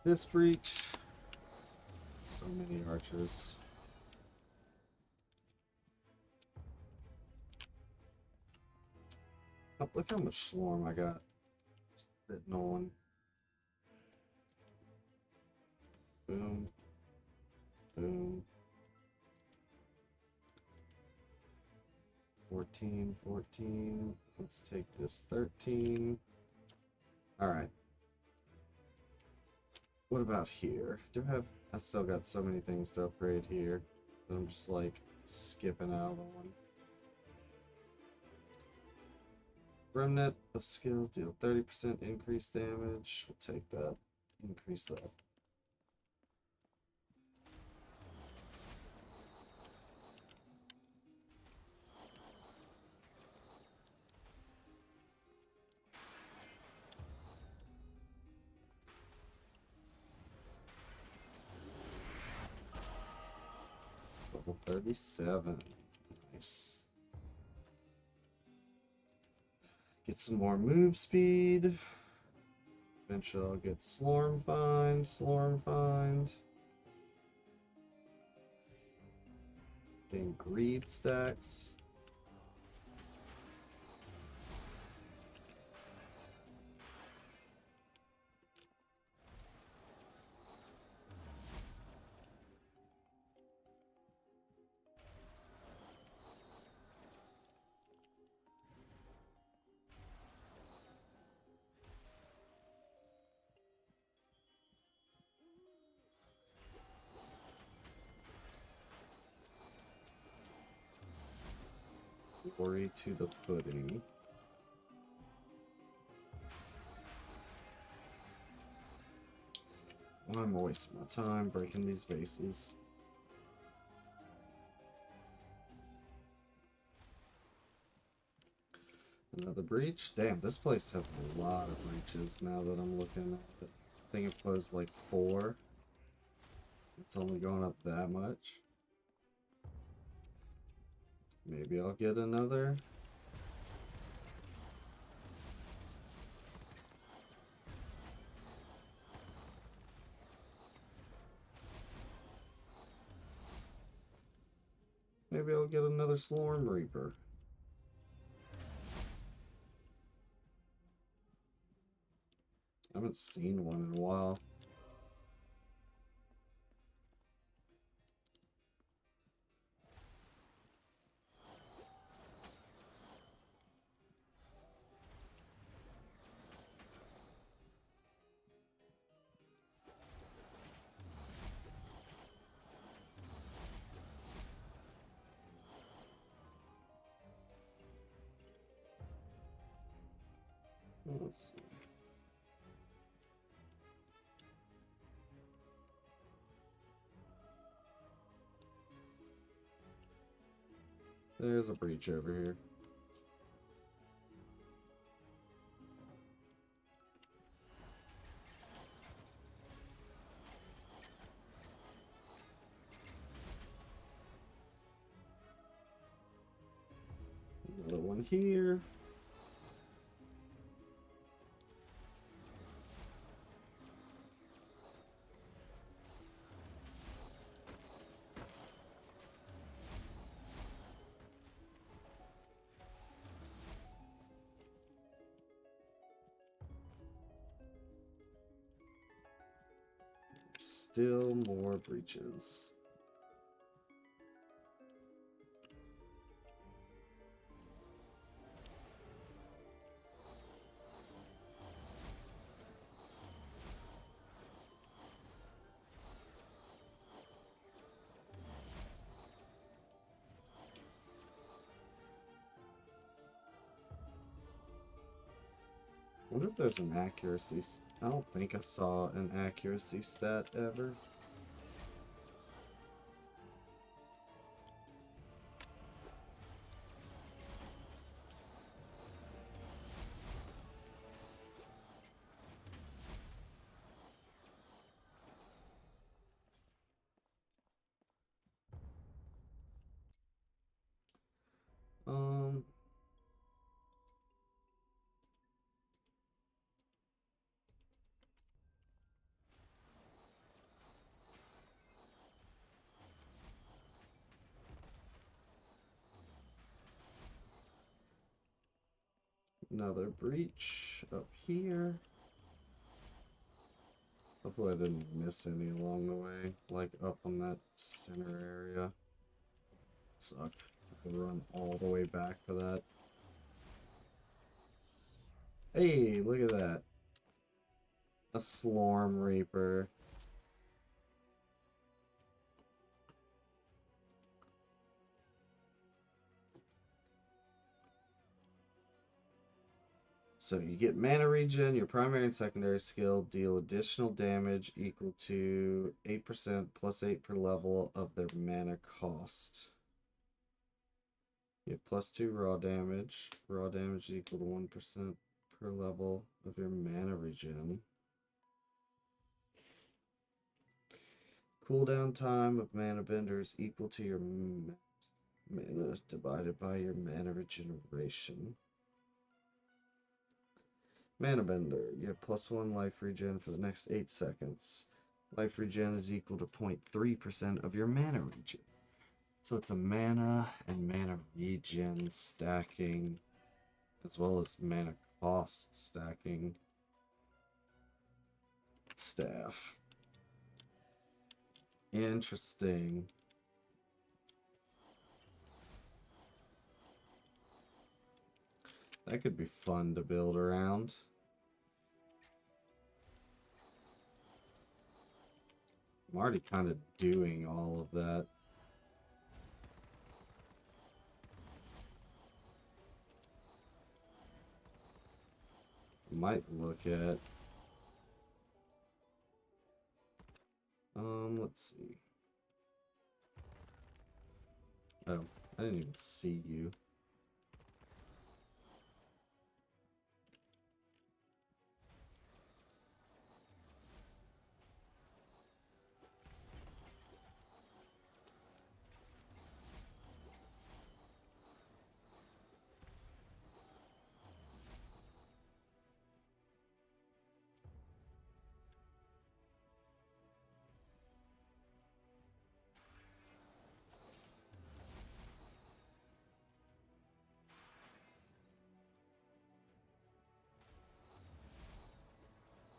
This breach. So many archers. Oh, look how much Slorm I got sitting on. Boom. Boom. 14, 14. Let's take this 13. Alright. What about here? I still got so many things to upgrade here. I'm just like skipping out on. Remnant of skills deal 30% increased damage. We'll take that. Increase that. Level 37. Nice. Get some more move speed. Eventually I'll get Slorm Find, Slorm Find. Getting greed stacks. Glory to the pudding. I'm wasting my time breaking these vases. Another breach? Damn, this place has a lot of breaches now that I'm looking at it. I think it closed like 4. It's only going up that much. Maybe I'll get another. Maybe I'll get another Slorm Reaper. I haven't seen one in a while. Let's see. There's a breach over here. Another one here. Still more breaches. I wonder if there's an accuracy. I don't think I saw an accuracy stat ever. Um, Another breach up here. Hopefully I didn't miss any along the way, like up on that center area. Suck. I run all the way back for that. Hey, look at that. A Slorm Reaper. So you get mana regen, your primary and secondary skill deal additional damage equal to 8% plus 8 per level of their mana cost. You have plus 2 raw damage. Raw damage equal to 1% per level of your mana regen. Cooldown time of mana benders equal to your mana divided by your mana regeneration. Mana Bender. You have plus 1 life regen for the next 8 seconds. Life regen is equal to 0.3% of your mana regen. So it's a mana and mana regen stacking, as well as mana cost stacking staff. Interesting. That could be fun to build around. I'm already kind of doing all of that. Might look at let's see. Oh, I didn't even see you.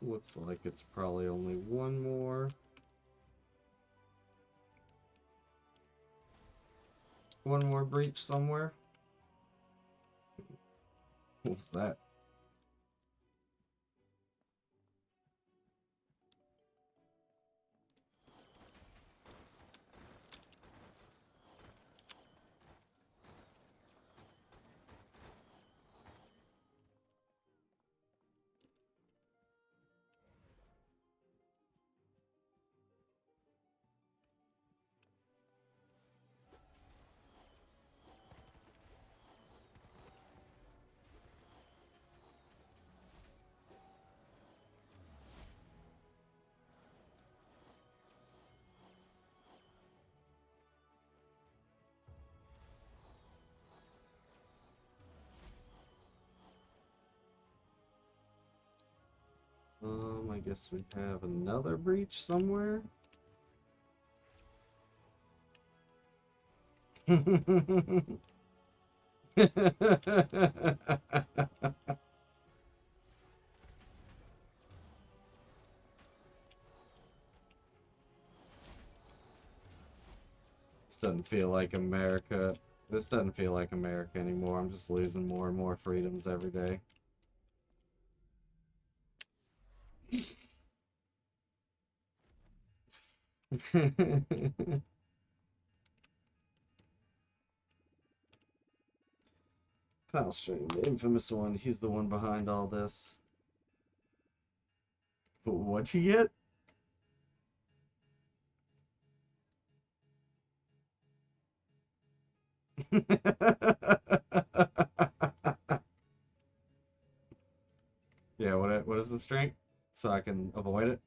Looks like it's probably only one more. One more breach somewhere. What's that? I guess we have another breach somewhere. This doesn't feel like America. This doesn't feel like America anymore. I'm just losing more and more freedoms every day. Palstream, the infamous one. He's the one behind all this. But what'd you get? Yeah, what is the strength? So I can avoid it?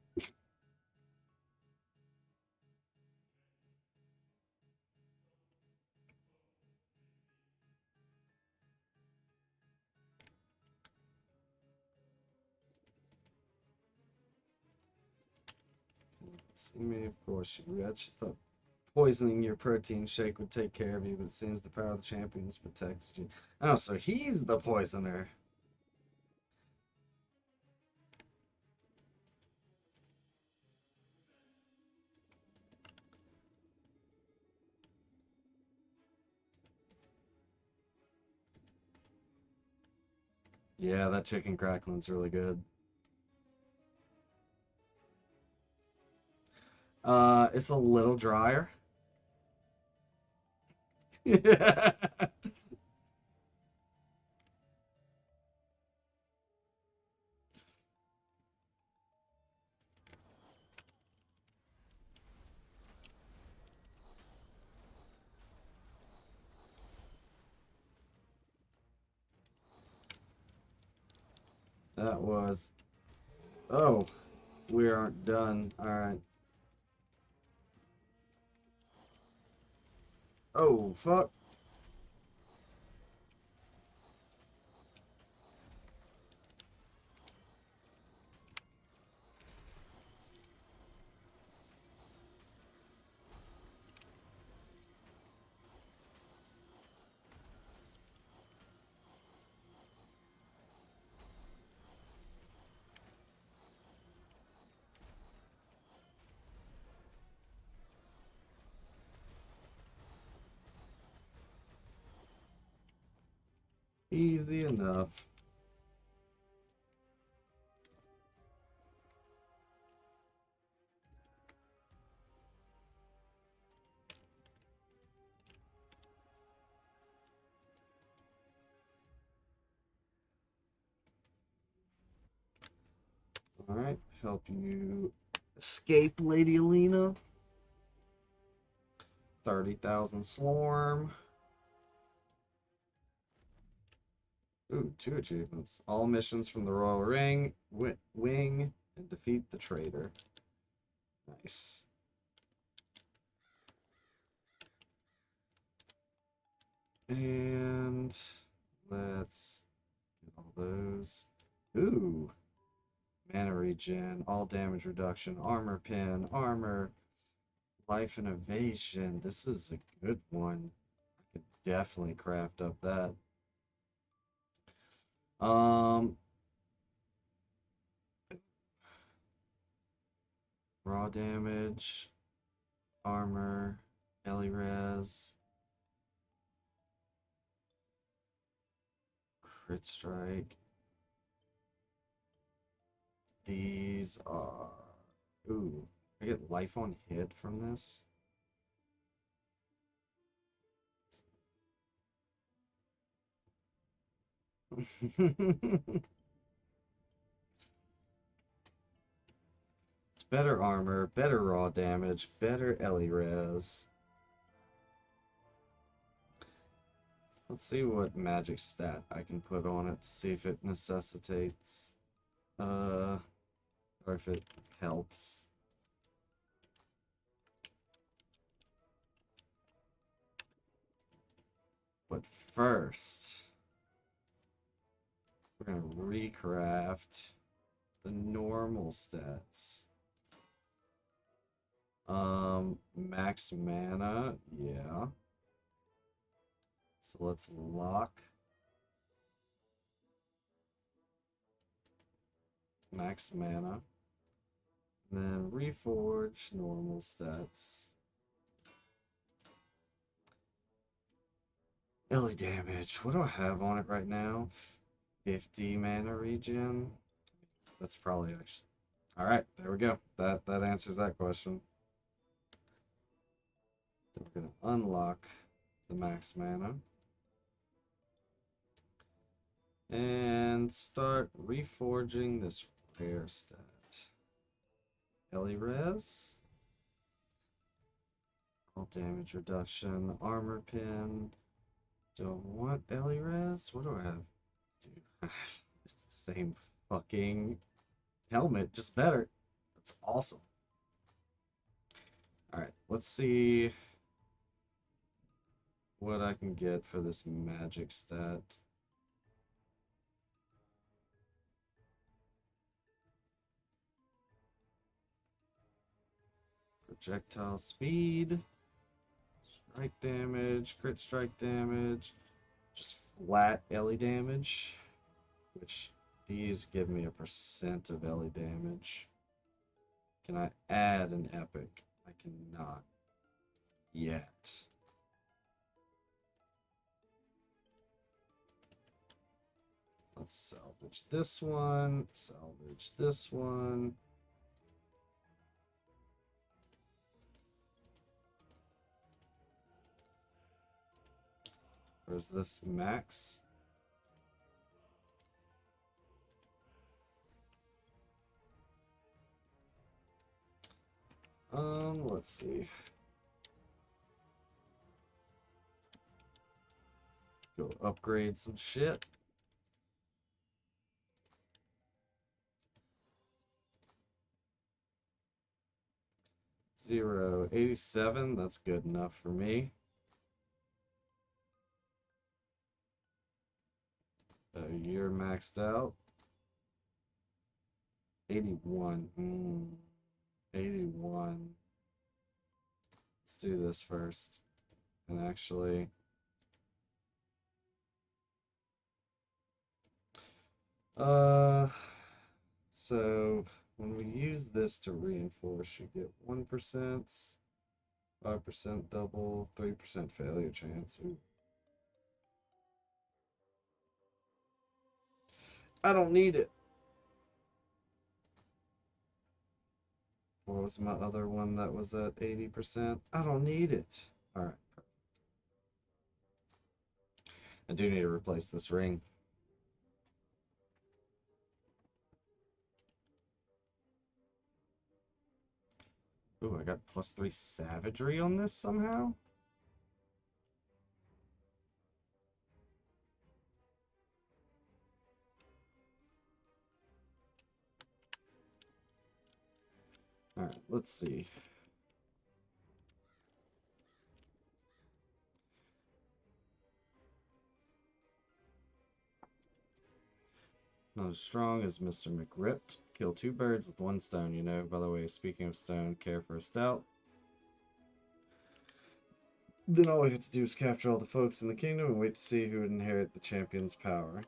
See me, of course, you wretch. Thought poisoning your protein shake would take care of you, but it seems the power of the champions protected you. Oh, so he's the poisoner. Yeah, that chicken crackling's really good. It's a little drier. That was. Oh, we aren't done. All right. Oh, fuck. Easy enough. All right. Help you escape, Lady Alina. 30,000 Slorm. Ooh, 2 achievements. All missions from the Royal Ring, Wing, and defeat the traitor. Nice. And let's get all those. Ooh, mana regen, all damage reduction, armor pin, armor, life and evasion. This is a good one. I could definitely craft up that. Um, Raw damage, armor, Ellie res, crit strike. These are... Ooh, I get life on hit from this. It's better armor, better raw damage, better Ellie res. Let's see what magic stat I can put on it to see if it necessitates, or if it helps. But first, we're gonna recraft the normal stats. Max mana, yeah. So let's lock max mana. And then reforge normal stats. Ellie damage. What do I have on it right now? 50 mana regen. That's probably actually... Alright, there we go. That answers that question. Then we're going to unlock the max mana. And start reforging this rare stat. Ellie res. All damage reduction. Armor pin. Don't want Ellie res. What do I have? Dude, it's the same fucking helmet, just better. That's awesome. Alright, let's see what I can get for this magic stat. Projectile speed, strike damage, crit strike damage, just flat Ellie damage, which these give me a % of Ellie damage. Can I add an epic? I cannot yet. Let's salvage this one, salvage this one. Where's this max? Let's see. Go upgrade some shit. $0.87, that's good enough for me. You're maxed out. 81. 81. Let's do this first. And actually... So when we use this to reinforce, you get 1%, 5% double, 3% failure chance. Ooh. I don't need it. What was my other one that was at 80%? I don't need it. Alright. I do need to replace this ring. Ooh, I got +3 savagery on this somehow? Alright, let's see. Not as strong as Mr. McRipped. Kill 2 birds with 1 stone, you know. By the way, speaking of stone, care for a stout. Then all we have to do is capture all the folks in the kingdom and wait to see who would inherit the champion's power.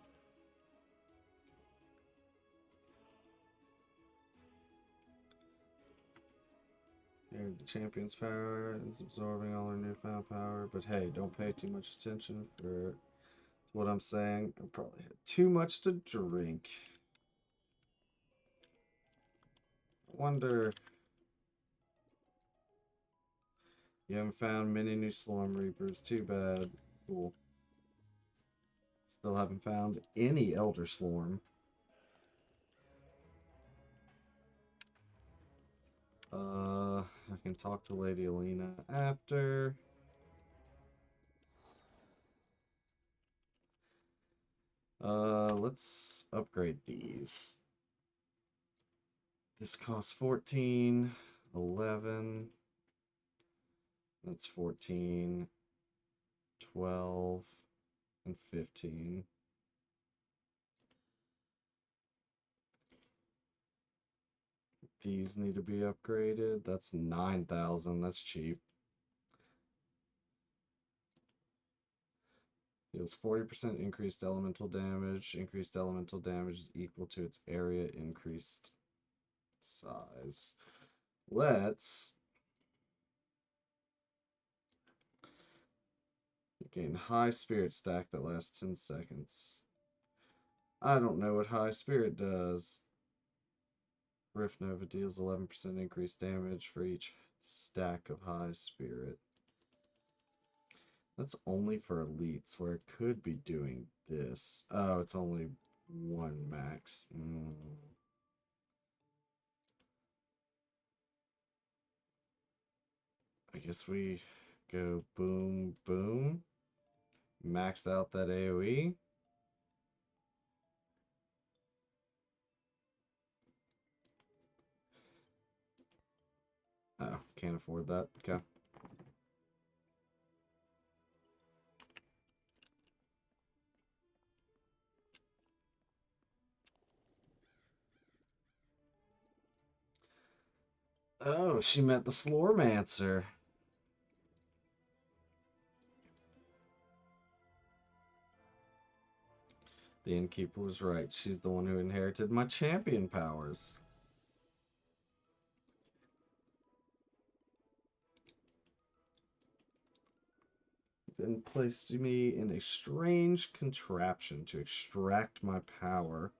Upgrade the champion's power. It's absorbing all our newfound power. But hey, don't pay too much attention for what I'm saying. I probably had too much to drink. I wonder... You haven't found many new Slorm Reapers. Too bad. Cool. Still haven't found any Elder Slorm. I can talk to Lady Alina after. Let's upgrade these. This costs 14, 11. That's 14, 12, and 15. These need to be upgraded. That's 9,000. That's cheap. Deals 40% increased elemental damage. Increased elemental damage is equal to its area increased size. Let's gain high spirit stack that lasts 10 seconds. I don't know what high spirit does. Rift Nova deals 11% increased damage for each stack of high spirit. That's only for elites, where it could be doing this. Oh, it's only one max. I guess we go boom, boom. Max out that AoE. Oh, can't afford that. Okay. Oh, she met the Slormancer. The innkeeper was right. She's the one who inherited my champion powers. Then placed me in a strange contraption to extract my power.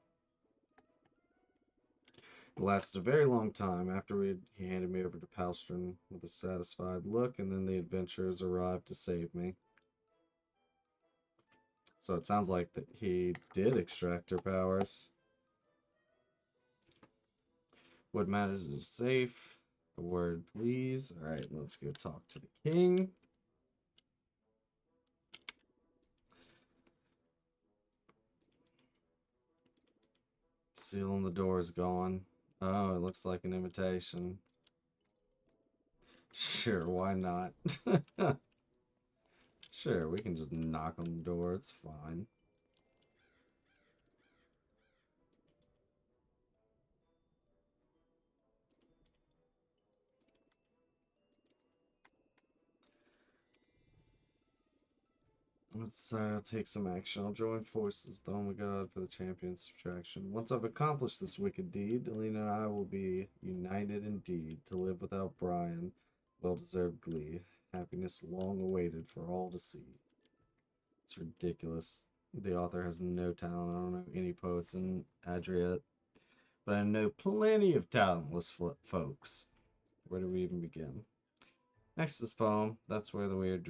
It lasted a very long time. After he handed me over to Palstrom with a satisfied look, and then the adventurers arrived to save me. So it sounds like that he did extract her powers. What matters is safe. The word, please. Alright, let's go talk to the king. Seal on the door is gone. Oh, it looks like an invitation. Sure, why not? Sure, we can just knock on the door. It's fine. Let's take some action. I'll join forces with the Oh my God for the champion subtraction. Once I've accomplished this wicked deed, Alina and I will be united indeed to live without Brian. Well-deserved glee. Happiness long awaited for all to see. It's ridiculous. The author has no talent. I don't know any poets in Adriat, but I know plenty of talentless folks. Where do we even begin? Next to this poem, that's where the weird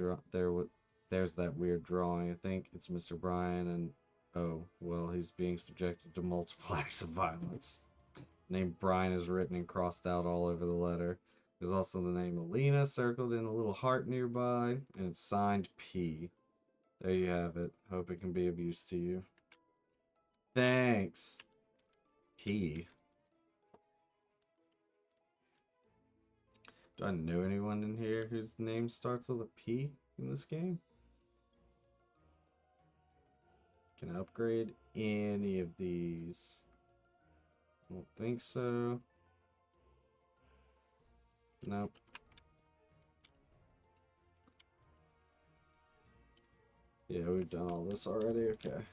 there's that weird drawing. I think it's Mr. Bryan, and oh, well, he's being subjected to multiple acts of violence. The name Bryan is written and crossed out all over the letter. There's also the name Alina circled in a little heart nearby, and it's signed P. There you have it. Hope it can be of use to you. Thanks. P. Do I know anyone in here whose name starts with a P in this game? Can I upgrade any of these? I don't think so. Nope. Yeah, we've done all this already. Okay.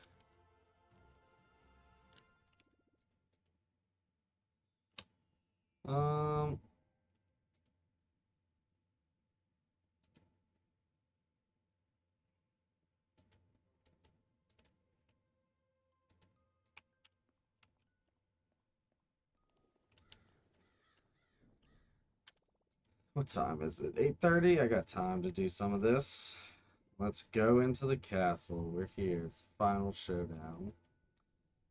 What time is it? 8:30? I got time to do some of this. Let's go into the castle. We're here. It's the final showdown.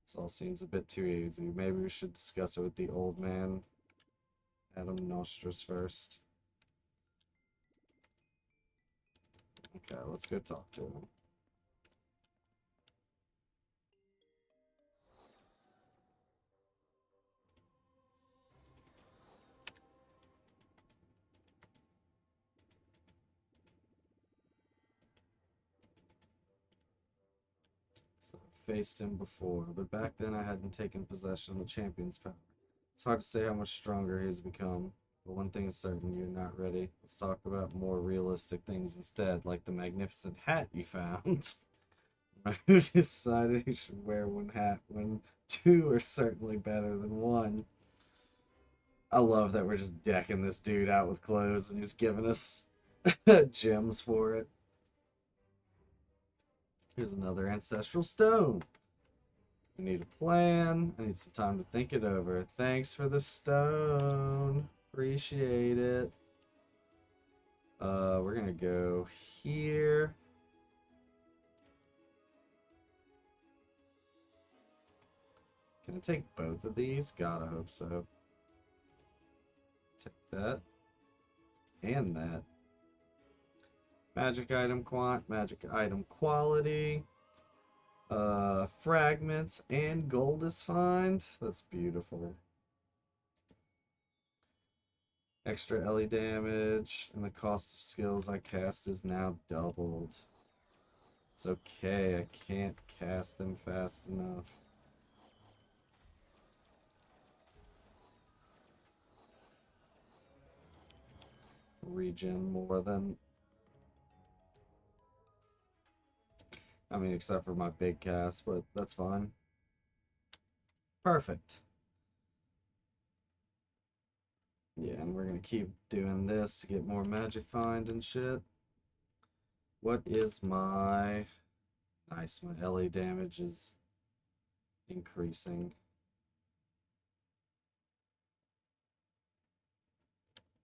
This all seems a bit too easy. Maybe we should discuss it with the old man, Adam Nostris, first. Okay, let's go talk to him. So I faced him before, but back then I hadn't taken possession of the champion's power. It's hard to say how much stronger he's become, but one thing is certain, you're not ready. Let's talk about more realistic things instead, like the magnificent hat you found. Who decided you should wear one hat when two are certainly better than one? I love that we're just decking this dude out with clothes and he's giving us gems for it. Here's another ancestral stone. We need a plan. I need some time to think it over. Thanks for the stone. Appreciate it. We're gonna go here. Can I take both of these? God, I hope so. Take that. And that. Magic item quant, magic item quality. Fragments and gold is fine. That's beautiful. Extra LE damage, and the cost of skills I cast is now doubled. It's okay, I can't cast them fast enough. Regen more than... I mean, except for my big cast, but that's fine. Perfect. Yeah, and we're gonna keep doing this to get more magic find and shit. What is my... Nice, my LA damage is increasing.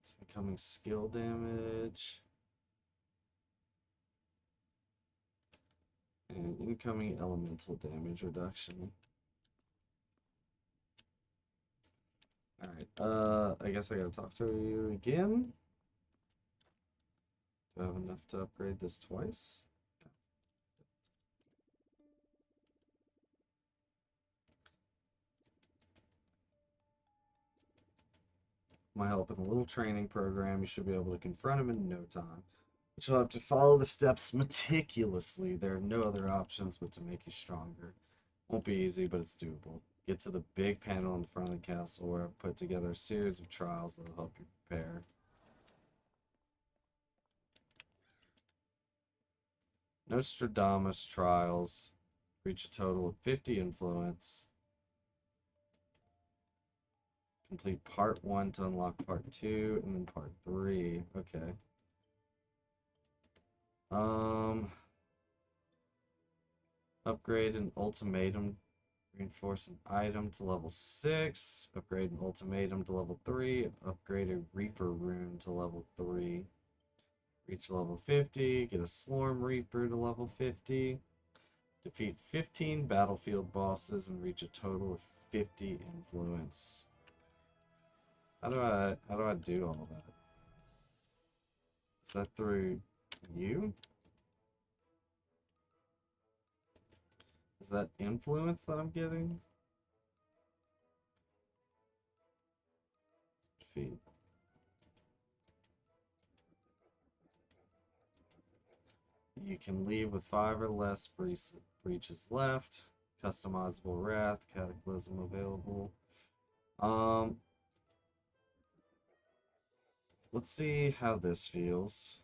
It's becoming skill damage. And incoming elemental damage reduction. Alright, I guess I gotta talk to you again. Do I have enough to upgrade this twice? My help in a little training program, you should be able to confront him in no time. But you'll have to follow the steps meticulously. There are no other options but to make you stronger. Won't be easy, but it's doable. Get to the big panel in front of the castle where I've put together a series of trials that will help you prepare. Nostradamus trials. Reach a total of 50 influence. Complete part 1 to unlock part 2, and then part 3. Okay. Upgrade an ultimatum. Reinforce an item to level 6. Upgrade an ultimatum to level 3. Upgrade a Reaper rune to level 3. Reach level 50. Get a Slorm Reaper to level 50. Defeat 15 battlefield bosses and reach a total of 50 influence. How do I do all that? Is that through you? Is that influence that I'm getting? Defeat. You can leave with 5 or less breaches left. Customizable wrath, cataclysm available. Let's see how this feels.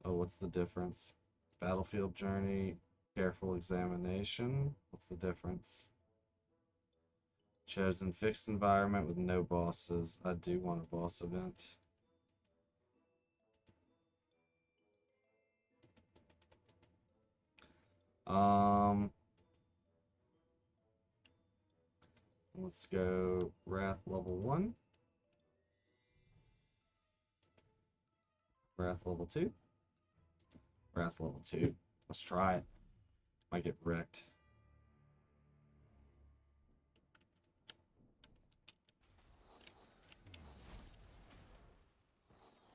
Oh, what's the difference? Battlefield journey, careful examination. What's the difference? Chosen fixed environment with no bosses. I do want a boss event. Um, Let's go Wrath level 1. Wrath level 2. Wrath level 2. Let's try it. Might get wrecked.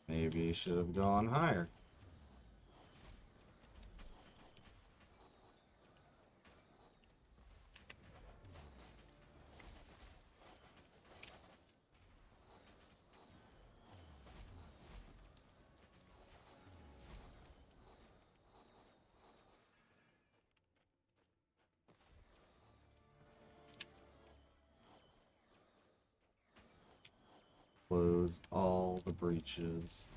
Maybe should have gone higher. Close all the breaches.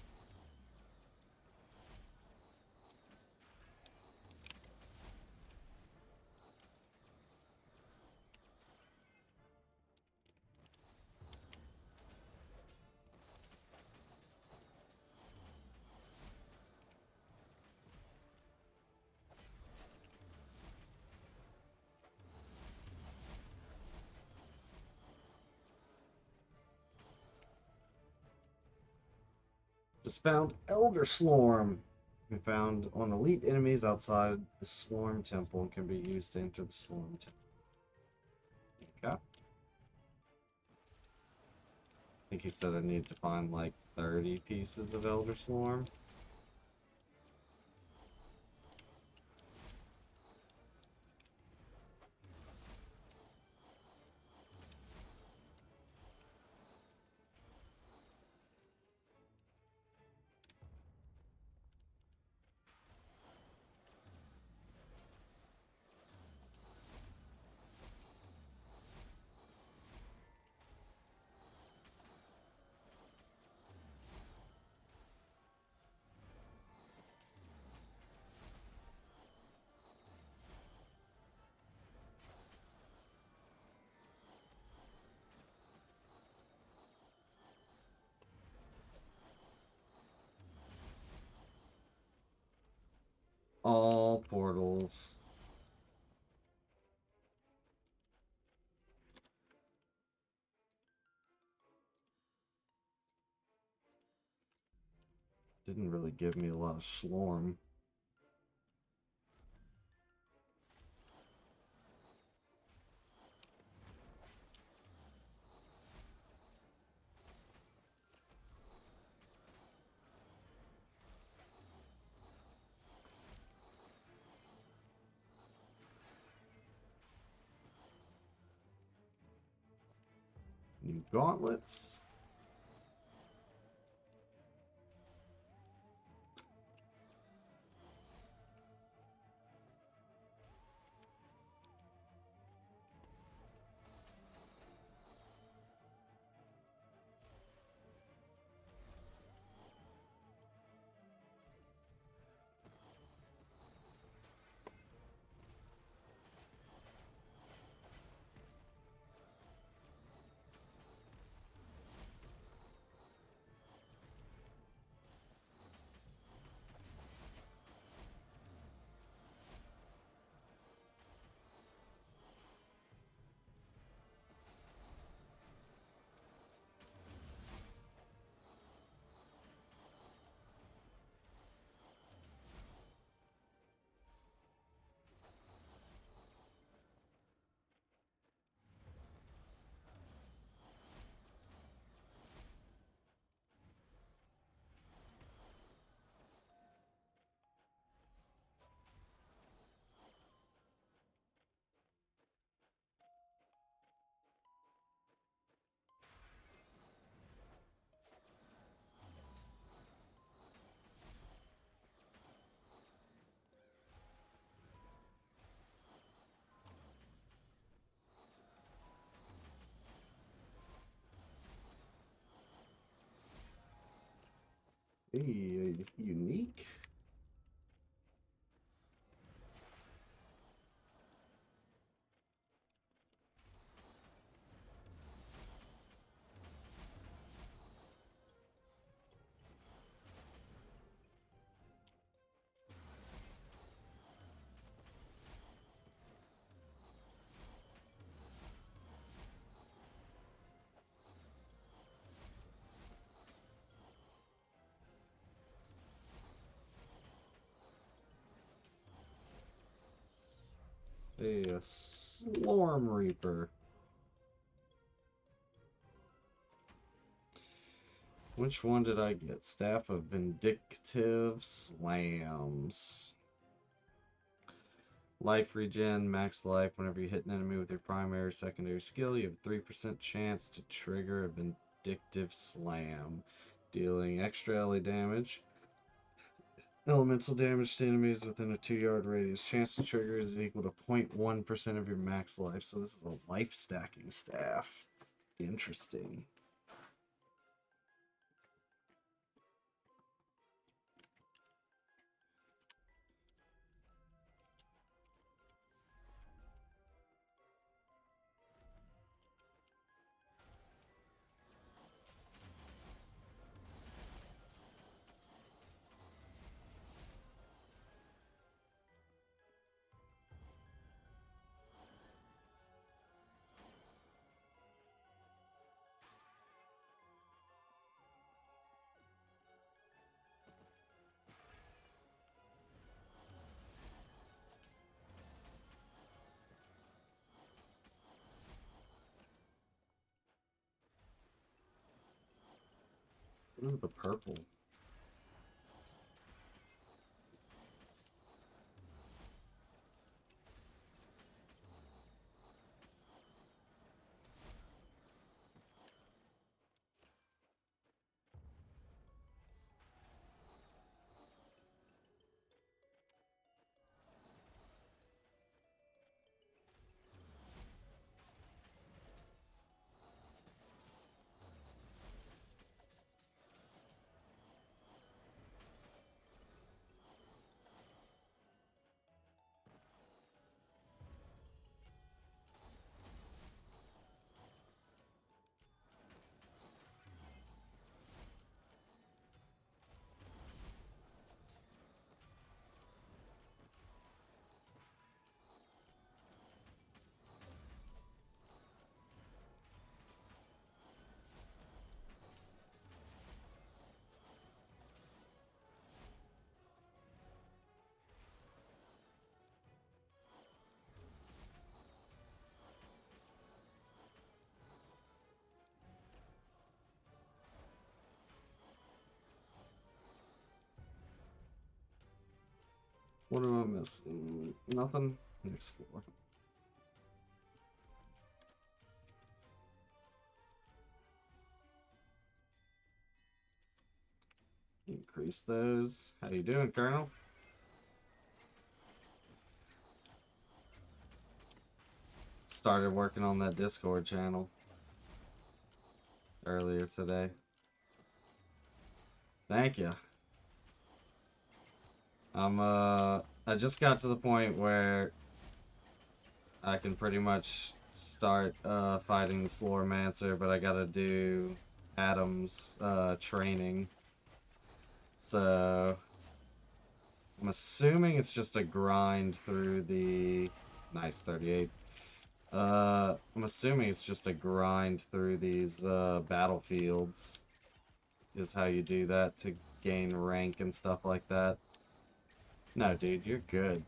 Just found Elder Slorm. We found on elite enemies outside the Slorm Temple and can be used to enter the Slorm Temple. Okay. I think he said I need to find like 30 pieces of Elder Slorm. All portals. Didn't really give me a lot of Slorm. New gauntlets. Hey, unique. A Slorm Reaper. Which one did I get? Staff of Vindictive Slams. Life regen, max life. Whenever you hit an enemy with your primary or secondary skill, you have a 3% chance to trigger a Vindictive Slam, dealing extra LA damage. Elemental damage to enemies within a 2-yard radius. Chance to trigger is equal to 0.1% of your max life. So this is a life stacking staff. Interesting. What is the purple? What am I missing? Nothing? Next floor. Increase those. How you doing, Colonel? Started working on that Discord channel earlier today. Thank you. I just got to the point where I can pretty much start fighting the Slormancer, but I gotta do Adam's training. So I'm assuming it's just a grind through the nice 38. I'm assuming it's just a grind through these battlefields is how you do that to gain rank and stuff like that. No, dude, you're good.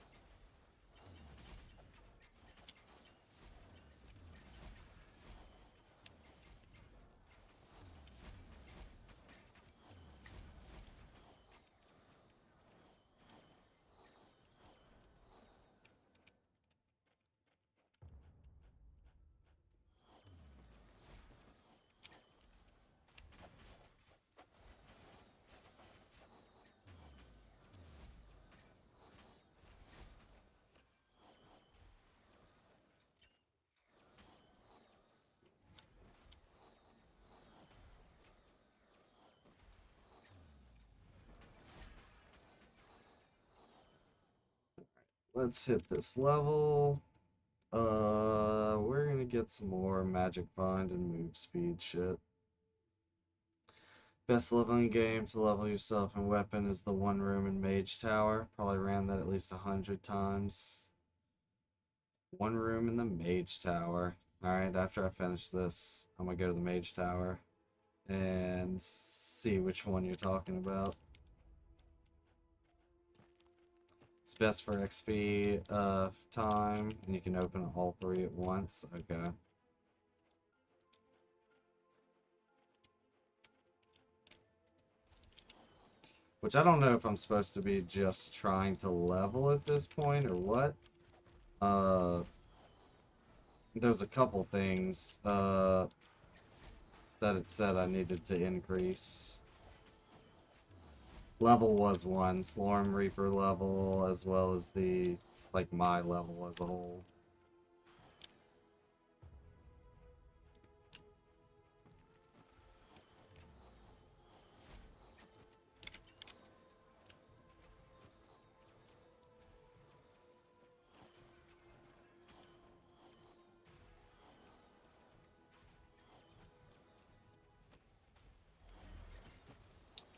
Let's hit this level. We're gonna get some more magic find and move speed shit. Best leveling game to level yourself and weapon is the one room in Mage Tower. Probably ran that at least 100 times. One room in the Mage Tower. Alright, after I finish this, I'm gonna go to the Mage Tower and see which one you're talking about. It's best for XP time, and you can open all three at once. Okay. Which I don't know if I'm supposed to be just trying to level at this point or what. There's a couple things that it said I needed to increase. Level was one, Slorm Reaper level, as well as the, like, my level as a whole.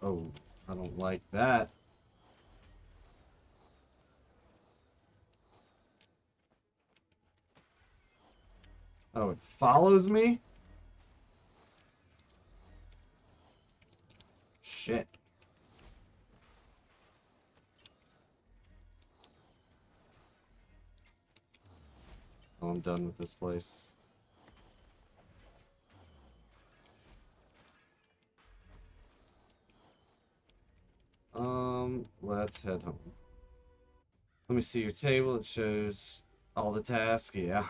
Oh, I don't like that. Oh, it follows me? Shit. Oh, I'm done with this place. Let's head home. Let me see your table. It shows all the tasks. Yeah.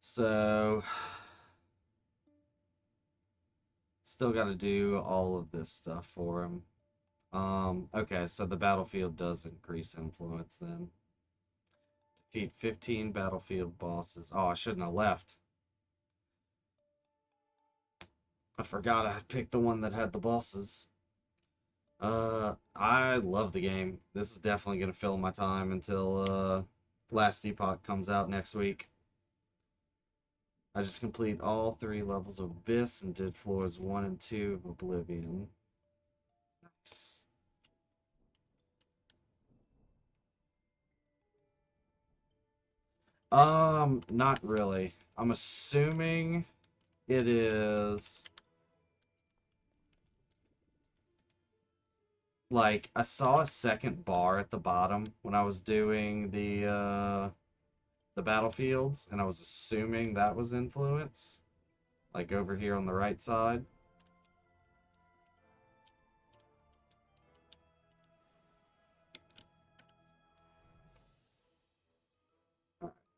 So, still got to do all of this stuff for him. Okay, so the battlefield does increase influence then. Defeat 15 battlefield bosses. Oh, I shouldn't have left. I forgot I picked the one that had the bosses. I love the game. This is definitely gonna fill my time until Last Epoch comes out next week. I just complete all 3 levels of Abyss and did floors 1 and 2 of Oblivion. Nice. Not really. I'm assuming it is like I saw a second bar at the bottom when I was doing the battlefields, and I was assuming that was influence, like over here on the right side.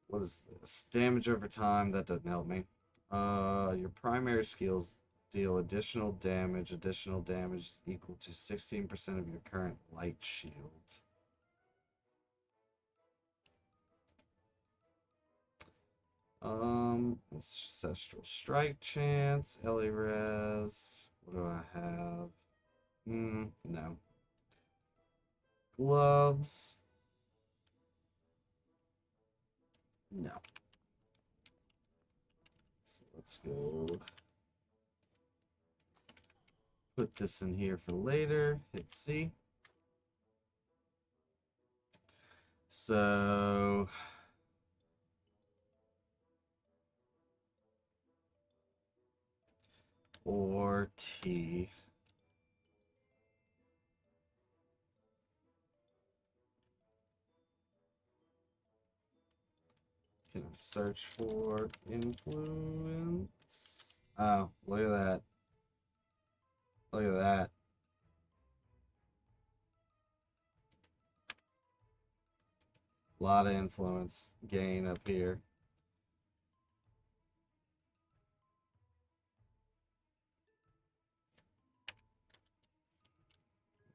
What is this? Damage over time. That doesn't help me. Your primary skills deal additional damage. Additional damage is equal to 16% of your current light shield. Ancestral Strike Chance, Ellie Res. What do I have? No. Gloves. No. So let's go put this in here for later. Hit C. So or T. Can I search for influence? Oh, look at that. Look at that. A lot of influence gain up here.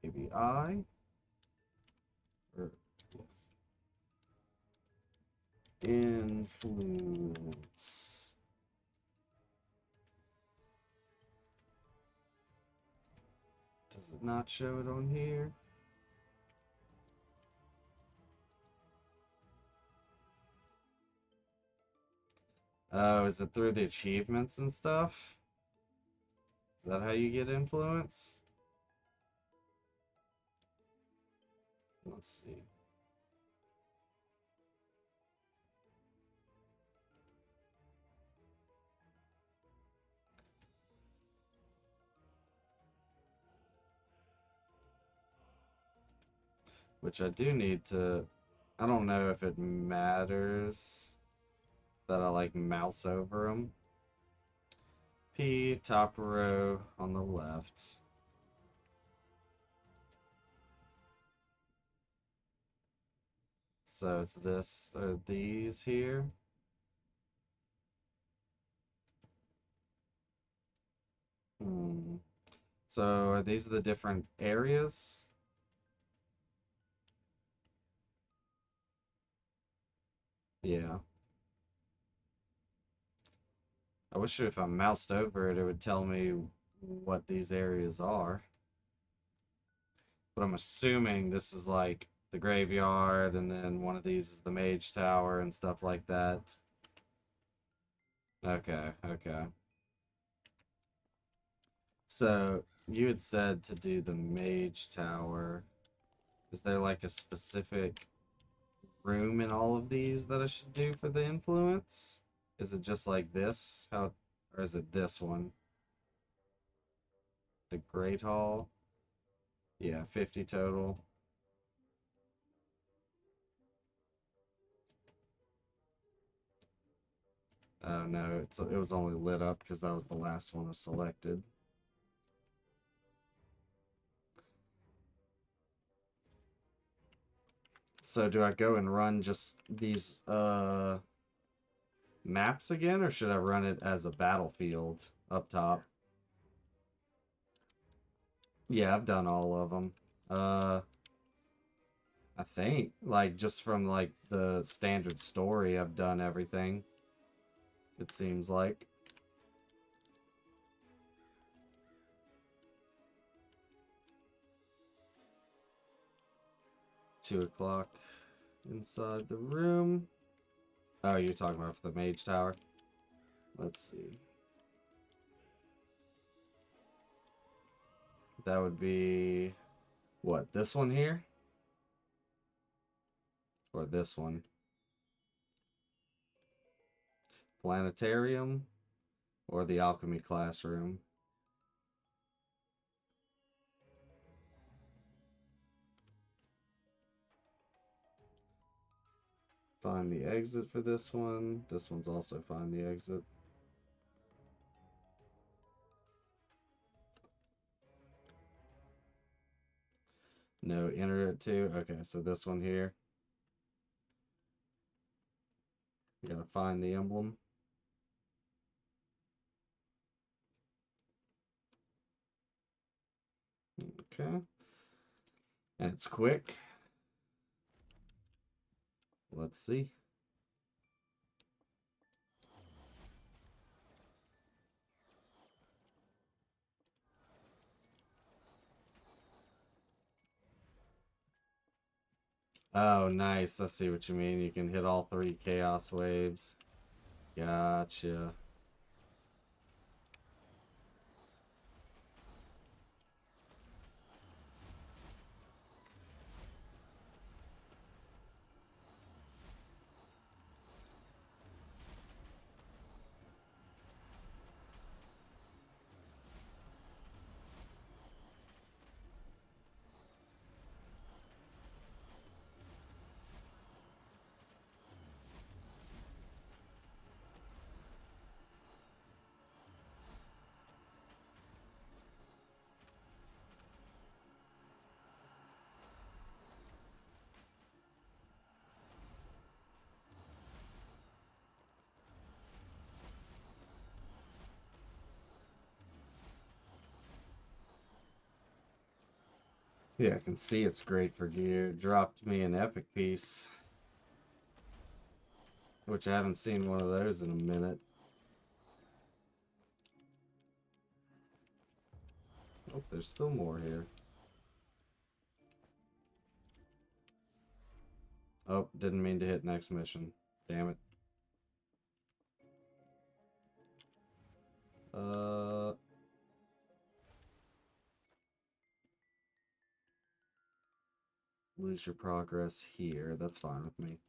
Maybe I? Or influence. Does it not show it on here? Oh, is it through the achievements and stuff? Is that how you get influence? Let's see. which I do need to. I don't know if it matters that I like mouse over them. P, top row on the left. So it's this, or these here. Hmm. So are these the different areas? Yeah. I wish if I moused over it, it would tell me what these areas are. But I'm assuming this is like the graveyard, and then one of these is the mage tower and stuff like that. Okay, okay. So you had said to do the mage tower. Is there like a specific room in all of these that I should do for the influence? Is it just like this? How, or is it this one? The Great Hall? Yeah, 50 total. Oh no, it was only lit up because that was the last one I selected. So do I go and run just these maps again, or should I run it as a battlefield up top? Yeah, I've done all of them. I think like just from like the standard story, I've done everything. It seems like 2 o'clock inside the room. Oh, you're talking about for the mage tower. Let's see. That would be what, this one here? Or this one? Planetarium or the alchemy classroom? Find the exit for this one. This one's also find the exit. No, enter it too. Okay, so this one here. You gotta find the emblem. Okay. And it's quick. Let's see. Oh, nice. I see what you mean. You can hit all 3 chaos waves. Gotcha. Yeah, I can see it's great for gear. Dropped me an epic piece, which I haven't seen one of those in a minute. Oh, there's still more here. Oh, didn't mean to hit next mission. Damn it. Uh, lose your progress here. That's fine with me.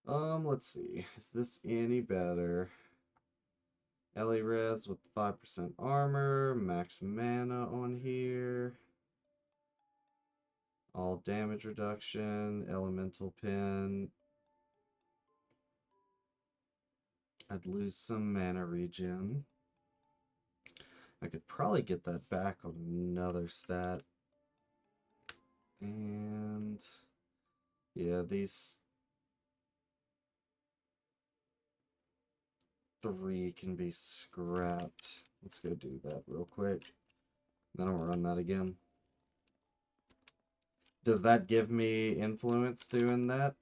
Let's see. Is this any better? Ellie Res with 5% armor, max mana on here. All damage reduction, elemental pin. I'd lose some mana regen. I could probably get that back on another stat. And yeah, these 3 can be scrapped. Let's go do that real quick. Then I'll run that again. Does that give me influence doing that?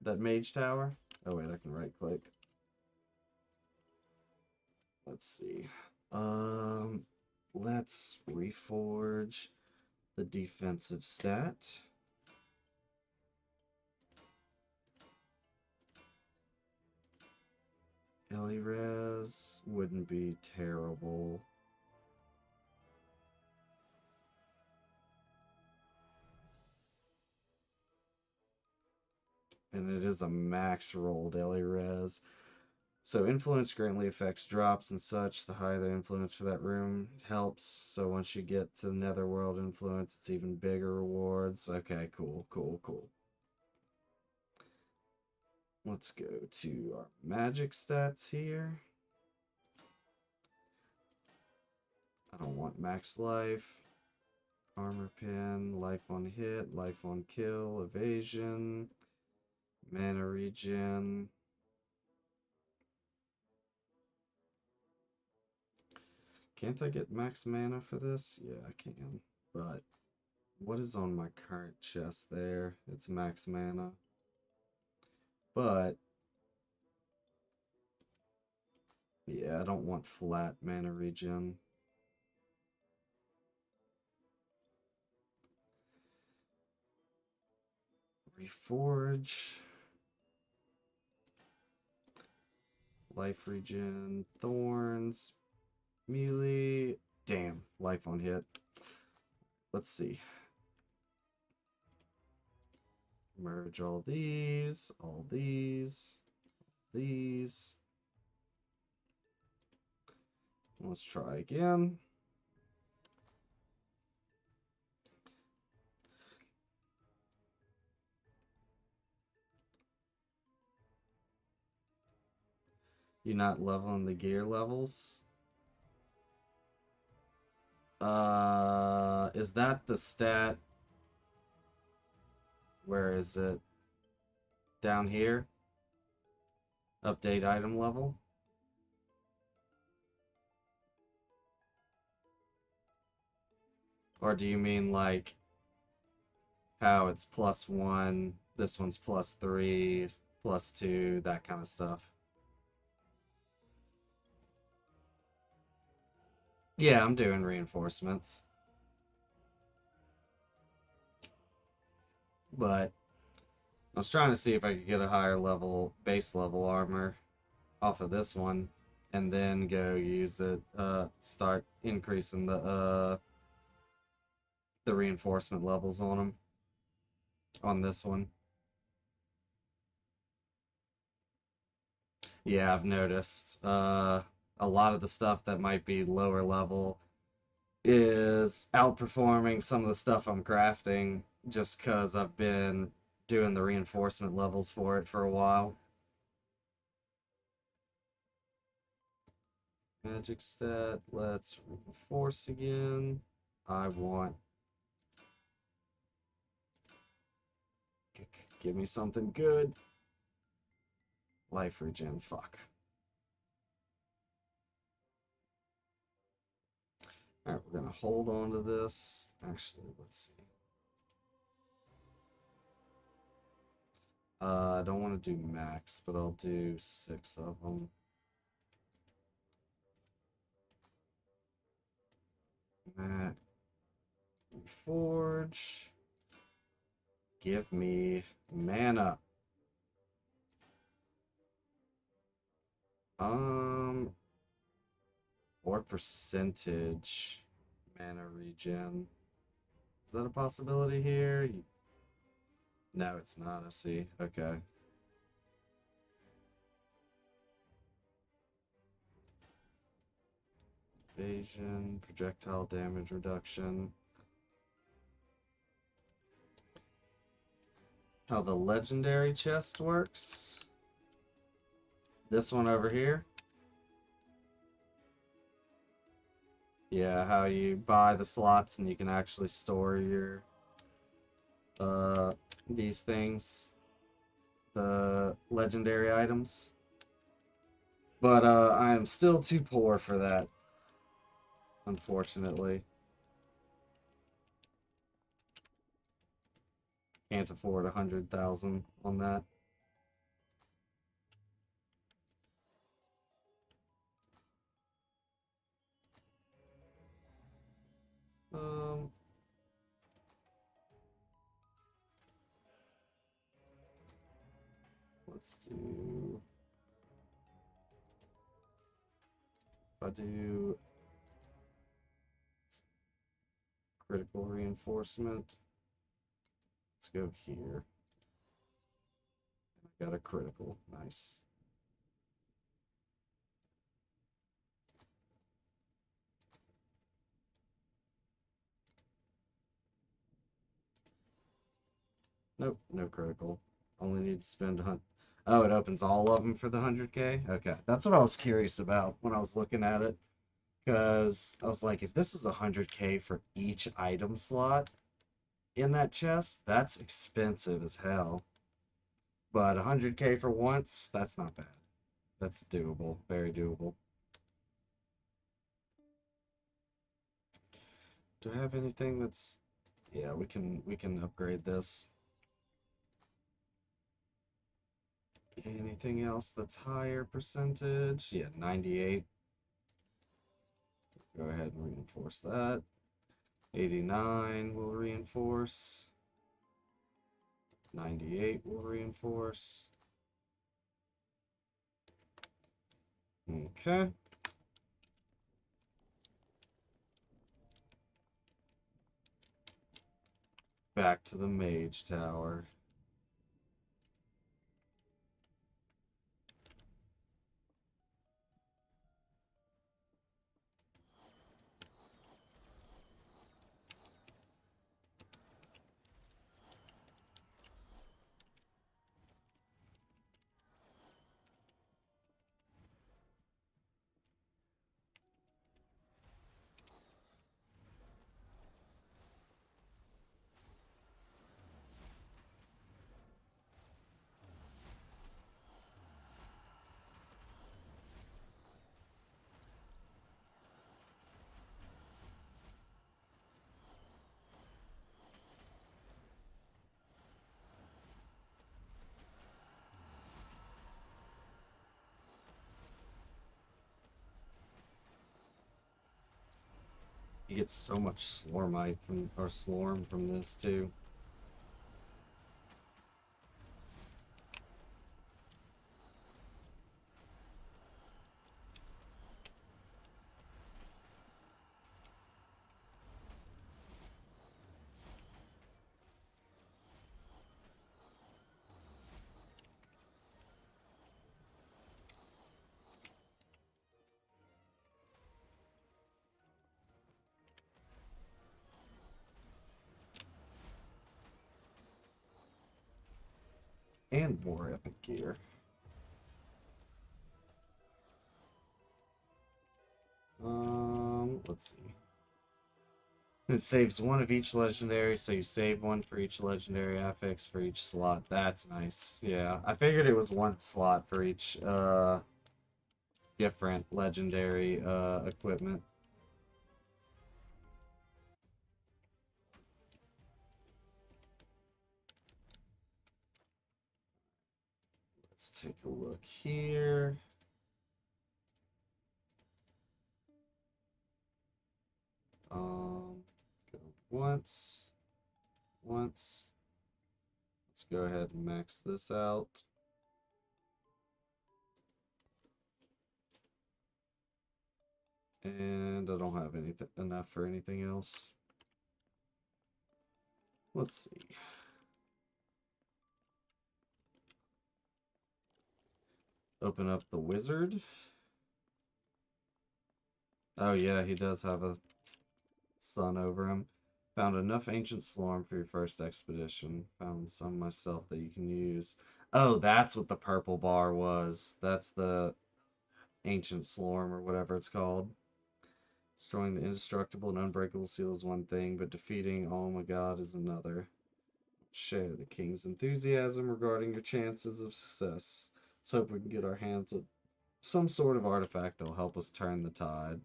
That mage tower? Oh wait, I can right click. Let's see. Let's reforge the defensive stat. Ellie Res wouldn't be terrible. And it is a max rolled Ellie Res. So influence greatly affects drops and such. The higher the influence for that room helps. So once you get to Netherworld influence, it's even bigger rewards. Okay, cool, cool, cool. Let's go to our magic stats here. I don't want max life. Armor pin, life on hit, life on kill, evasion, mana regen. Can't I get max mana for this? Yeah, I can. But what is on my current chest there? It's max mana. But yeah, I don't want flat mana regen. Reforge. Life regen. Thorns. Melee. Damn, life on hit. Let's see. Merge all these. These. Let's try again. You're not leveling the gear levels? Is that the stat? Where is it? Down here? Update item level? Or do you mean like how it's +1, this one's +3, +2, that kind of stuff? Yeah, I'm doing reinforcements. But I was trying to see if I could get a higher level, base level armor off of this one, and then go use it, start increasing the reinforcement levels on them, on this one. Yeah, I've noticed, a lot of the stuff that might be lower level is outperforming some of the stuff I'm crafting just because I've been doing the reinforcement levels for it for a while. Magic stat, let's reinforce again. I want... Give me something good. Life regen, fuck. Alright, we're gonna hold on to this. Actually, let's see. I don't want to do max, but I'll do 6 of them. That. Forge. Give me mana. Or percentage mana regen. Is that a possibility here? No, it's not. I see. Okay. Evasion, projectile damage reduction. How the legendary chest works. This one over here. Yeah, how you buy the slots and you can actually store your these things, the legendary items. But I am still too poor for that, unfortunately. Can't afford 100,000 on that. Um, let's do. If I do critical reinforcement, let's go here. I got a critical, nice. Nope, no critical. Only need to spend Oh, it opens all of them for the 100K? Okay, that's what I was curious about when I was looking at it. Because I was like, if this is 100K for each item slot in that chest, that's expensive as hell. But 100K for once, that's not bad. That's doable, very doable. Do I have anything that's... Yeah, we can upgrade this. Anything else that's higher percentage? Yeah, 98. Go ahead and reinforce that. 89 will reinforce. 98 will reinforce. Okay. Back to the mage tower. You get so much Slormite from, or Slorm from this too. And more epic gear. Let's see. It saves one of each legendary, so you save one for each legendary affix for each slot. That's nice. Yeah, I figured it was one slot for each different legendary equipment. Let's take a look here. Go once. Let's go ahead and max this out. And I don't have anything enough for anything else. Let's see. Open up the wizard. Oh yeah, he does have a sun over him. Found enough ancient slorm for your first expedition. Found some myself that you can use. Oh, that's what the purple bar was. That's the ancient slorm or whatever it's called. Destroying the indestructible and unbreakable seal is one thing, but defeating Oh my God is another. Share the king's enthusiasm regarding your chances of success. Let's hope we can get our hands on some sort of artifact that'll help us turn the tide.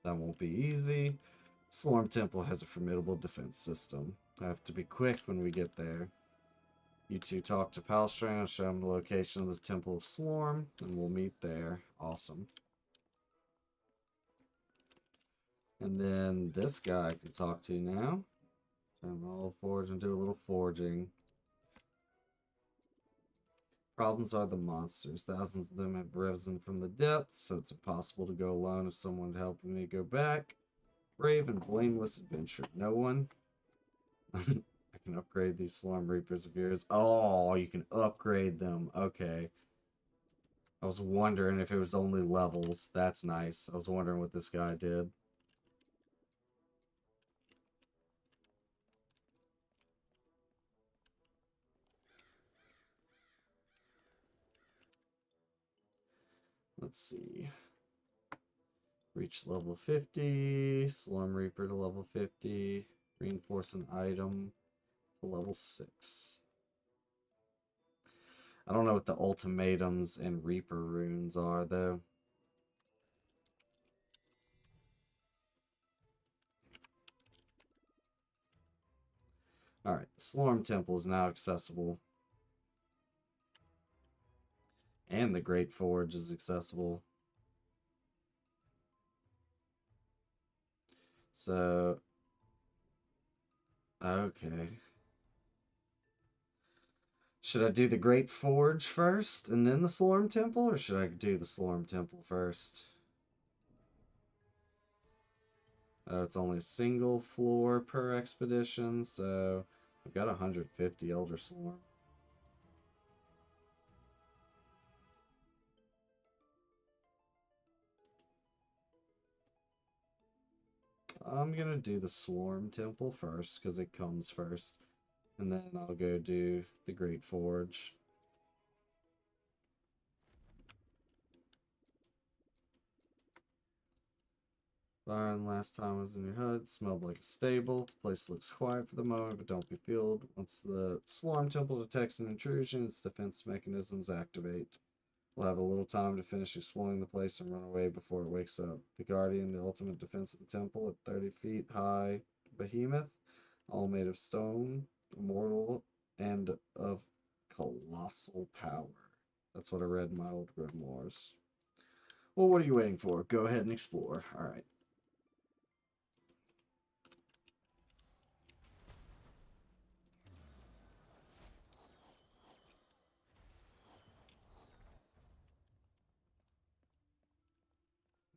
That won't be easy. Slorm Temple has a formidable defense system. I have to be quick when we get there. You two talk to Palstran, show him the location of the Temple of Slorm, and we'll meet there. Awesome. And then this guy I can talk to now. Turn all forge and do a little forging. Problems are the monsters. Thousands of them have risen from the depths, so it's impossible to go alone if someone helping me go back. Brave and blameless adventure. No one? I can upgrade these Slorm Reapers of yours. Oh, you can upgrade them. Okay. I was wondering if it was only levels. That's nice. I was wondering what this guy did. Let's see. Reach level 50. Slorm Reaper to level 50. Reinforce an item to level 6. I don't know what the ultimatums and Reaper runes are, though. Alright, Slorm Temple is now accessible. And the Great Forge is accessible. So, okay. Should I do the Great Forge first and then the Slorm Temple, or should I do the Slorm Temple first? It's only a single floor per expedition, so I've got 150 Elder Slorm. I'm gonna do the Slorm Temple first because it comes first, and then I'll go do the Great Forge. Byron, last time I was in your hut, smelled like a stable. The place looks quiet for the moment, but don't be fooled. Once the Slorm Temple detects an intrusion, its defense mechanisms activate. We'll have a little time to finish exploring the place and run away before it wakes up. The Guardian, the ultimate defense of the temple, at 30 feet high behemoth, all made of stone, immortal, and of colossal power. That's what I read in my old grimoires. Well, what are you waiting for? Go ahead and explore. Alright.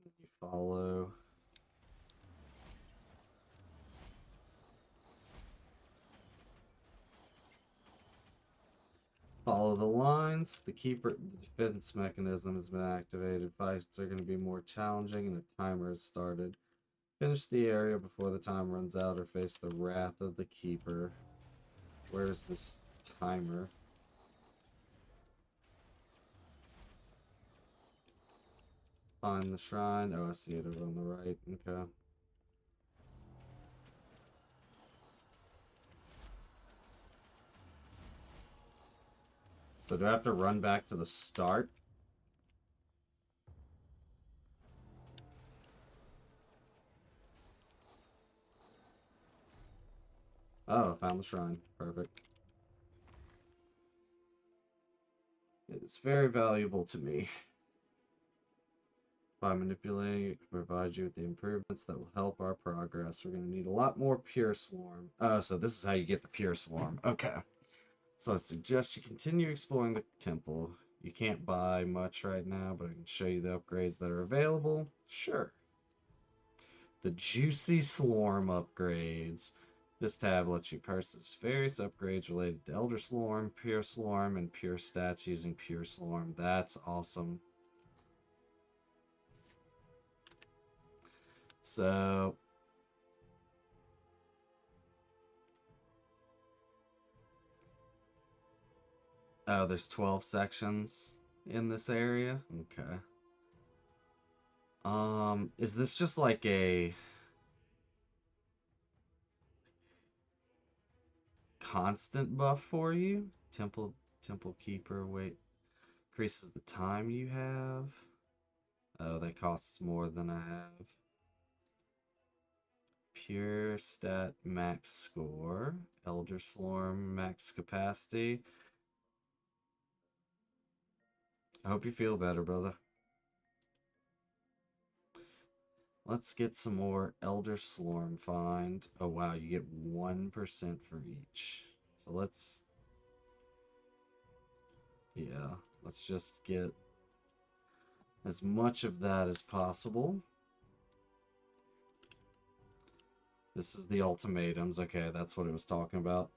You follow. Follow the lines. The keeper defense mechanism has been activated. Fights are going to be more challenging and a timer has started. Finish the area before the time runs out or face the wrath of the keeper. Where is this timer? Find the shrine. Oh, I see it over on the right. Okay. So do I have to run back to the start? Oh, found the shrine. Perfect. It's very valuable to me. By manipulating it, can provide you with the improvements that will help our progress. We're going to need a lot more pure slorm. Oh, so this is how you get the pure slorm. Okay. So I suggest you continue exploring the temple. You can't buy much right now, but I can show you the upgrades that are available. Sure. The Juicy Slorm upgrades. This tab lets you purchase various upgrades related to Elder Slorm, Pure Slorm, and Pure Stats using Pure Slorm. That's awesome. So oh, there's 12 sections in this area. Okay. Is this just like a constant buff for you? Temple Keeper, wait. Increases the time you have. Oh, that costs more than I have. Pure stat max score. Elder Slorm max capacity. I hope you feel better, brother. Let's get some more Elder Slorm find. Oh wow, you get 1% for each. So yeah, let's just get as much of that as possible. This is the ultimatums. Okay, that's what it was talking about.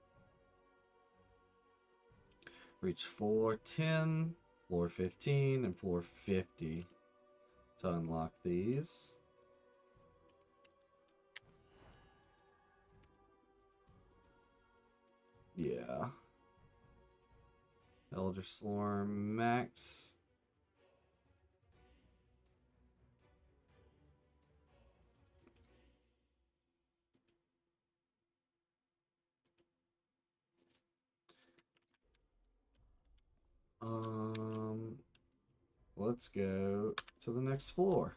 Reach floor 10, floor 15, and floor 50 to unlock these. Yeah. Elder Slorm max. Let's go to the next floor.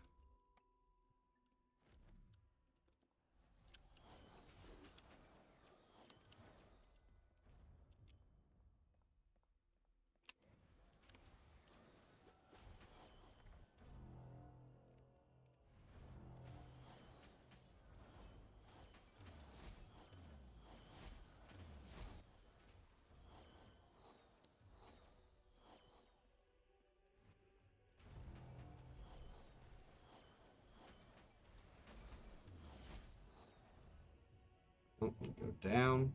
Oh, we'll go down.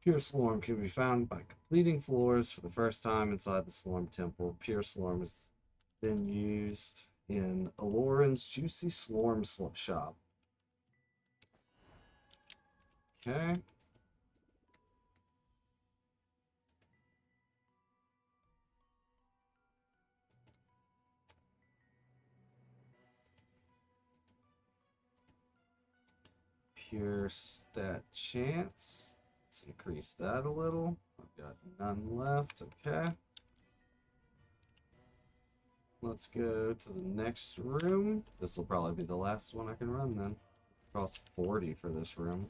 Pure Slorm can be found by completing floors for the first time inside the Slorm Temple. Pure Slorm is then used in Aloran's Juicy Slorm Shop. Okay. Pure stat chance. Let's increase that a little. I've got none left. Okay. Let's go to the next room. This will probably be the last one I can run then. Costs 40 for this room.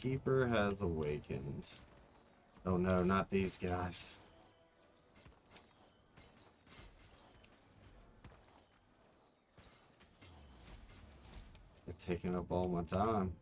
Keeper has awakened. Oh no, not these guys. They're taking up all my time.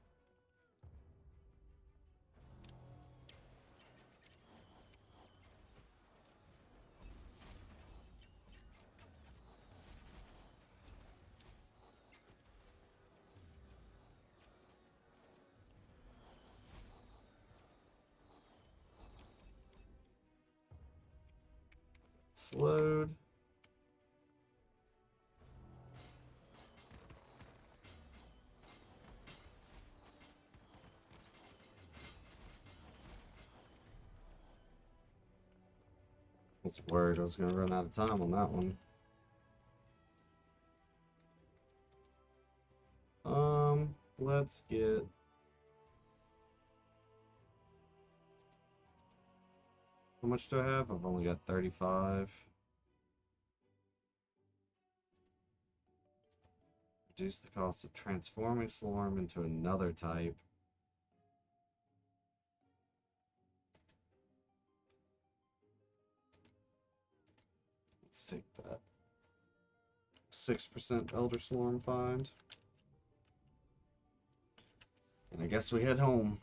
Slowed. I was worried I was going to run out of time on that one. Let's get... How much do I have? I've only got 35. Reduce the cost of transforming Slorm into another type. Let's take that. 6% Elder Slorm find. And I guess we head home.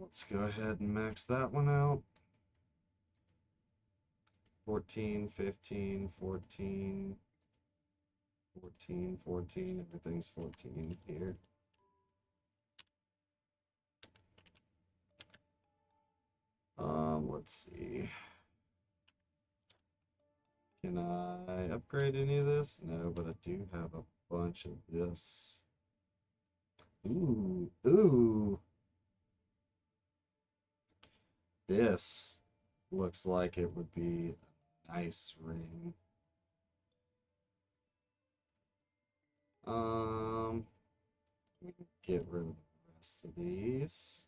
Let's go ahead and max that one out. 14, 15, 14, 14, 14, everything's 14 here. Let's see. Can I upgrade any of this? No, but I do have a bunch of this. Ooh, ooh. This looks like it would be a nice ring. We can get rid of the rest of these.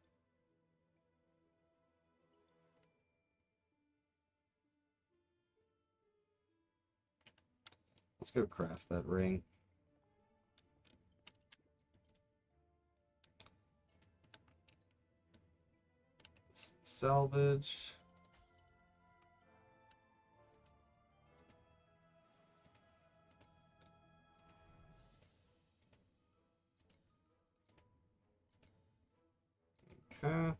Let's go craft that ring. Let's salvage. Okay. And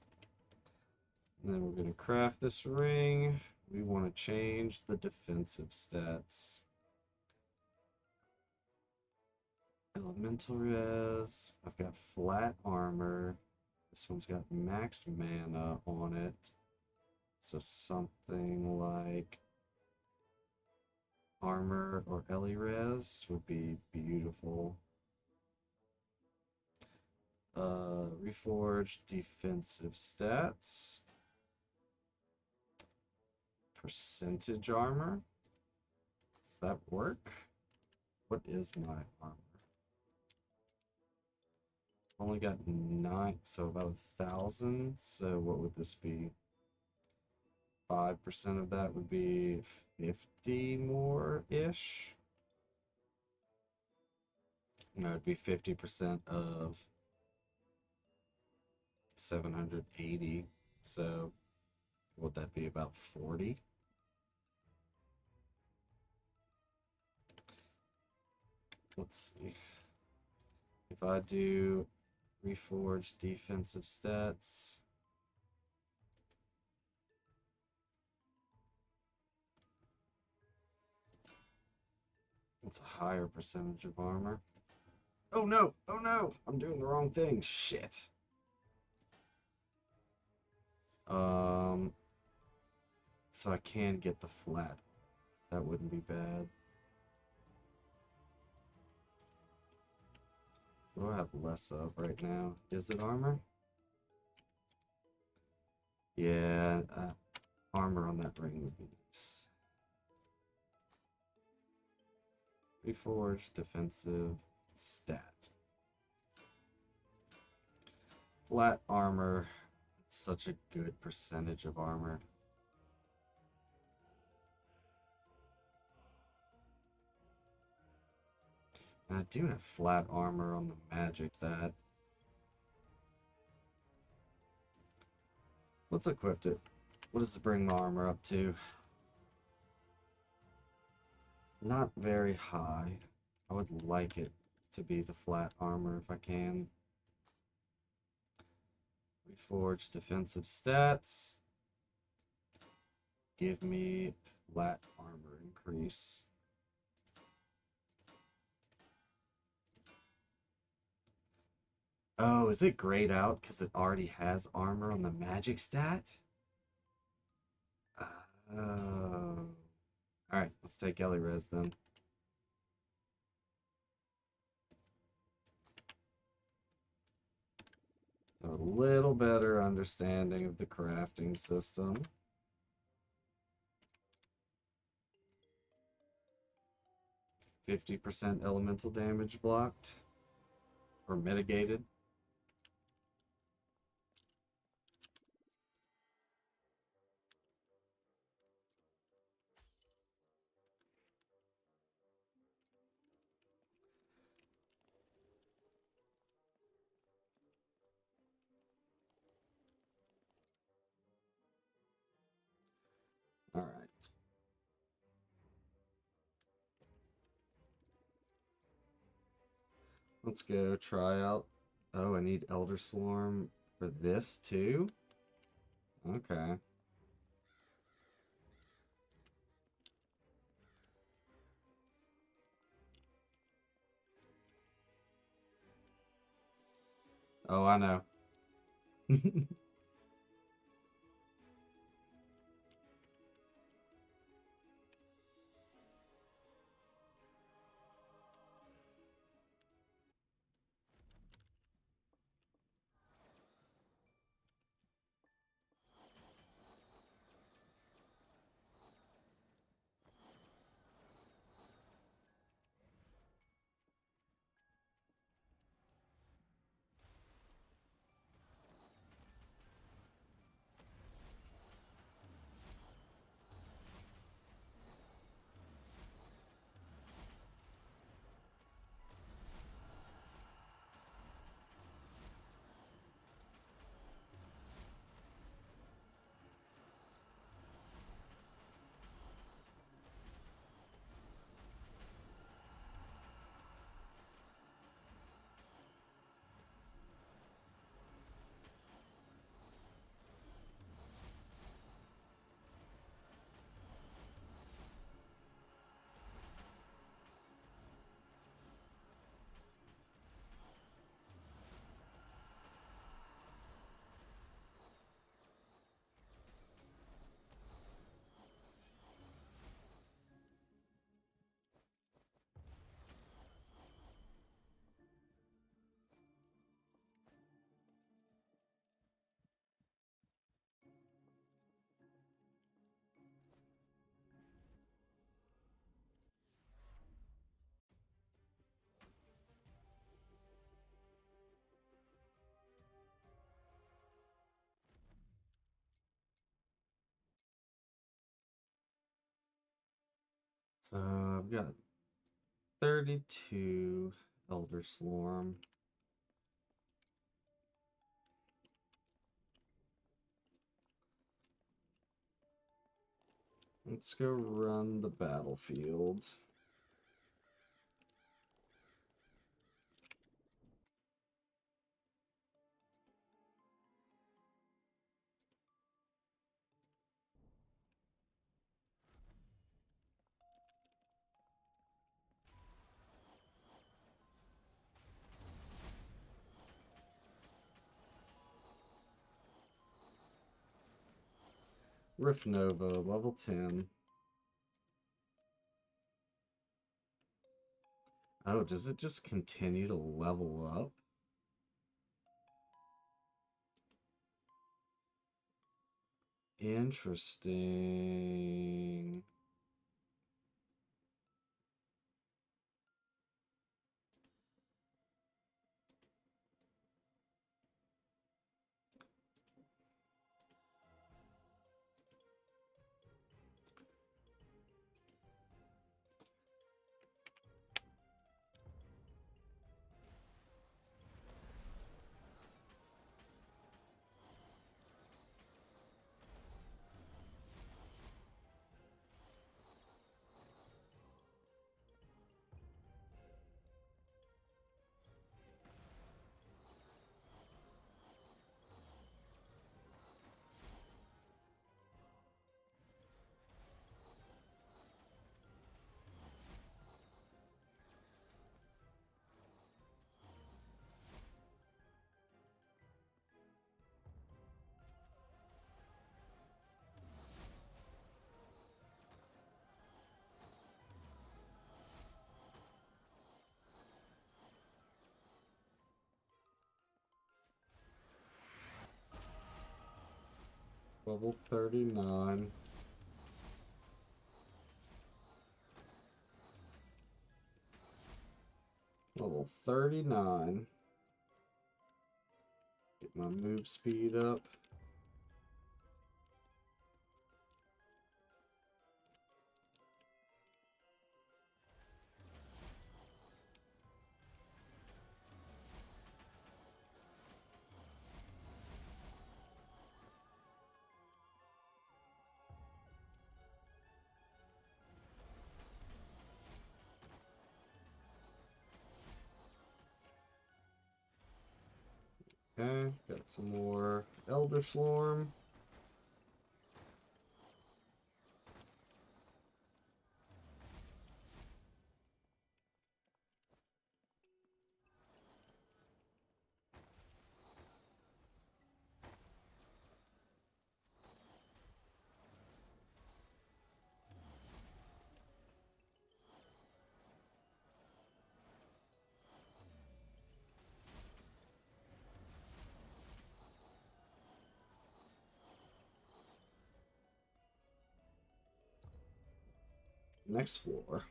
then we're going to craft this ring. We want to change the defensive stats. Elemental res. I've got flat armor. This one's got max mana on it. So something like armor or Ellie res would be beautiful. Reforged defensive stats. Percentage armor. Does that work? What is my armor? Only got 9, so about 1,000. So what would this be? 5% of that would be 50 more-ish. No, it'd be 50% of 780. So would that be about 40? Let's see. If I do reforge defensive stats, it's a higher percentage of armor. Oh no! Oh no! I'm doing the wrong thing. Shit. So I can get the flat. That wouldn't be bad. What do I have less of right now? Is it armor? Yeah, armor on that ring would be nice. Reforged defensive stat. Flat armor. It's such a good percentage of armor. And I do have flat armor on the magic stat. Let's equip it. What does it bring my armor up to? Not very high. I would like it to be the flat armor if I can. Reforge defensive stats. Give me flat armor increase. Oh, is it grayed out because it already has armor on the magic stat? Oh. Alright, let's take Ellie Res then. A little better understanding of the crafting system. 50% elemental damage blocked or mitigated. All right. Let's go try out. Oh, I need Elder Slorm for this too? Okay. Oh, I know. So I've got 32 Elder Slorm. Let's go run the battlefield. Rift Nova, level 10. Oh, does it just continue to level up? Interesting. Level 39. Level 39. Get my move speed up. Okay, got some more Elder Slorm. Next floor.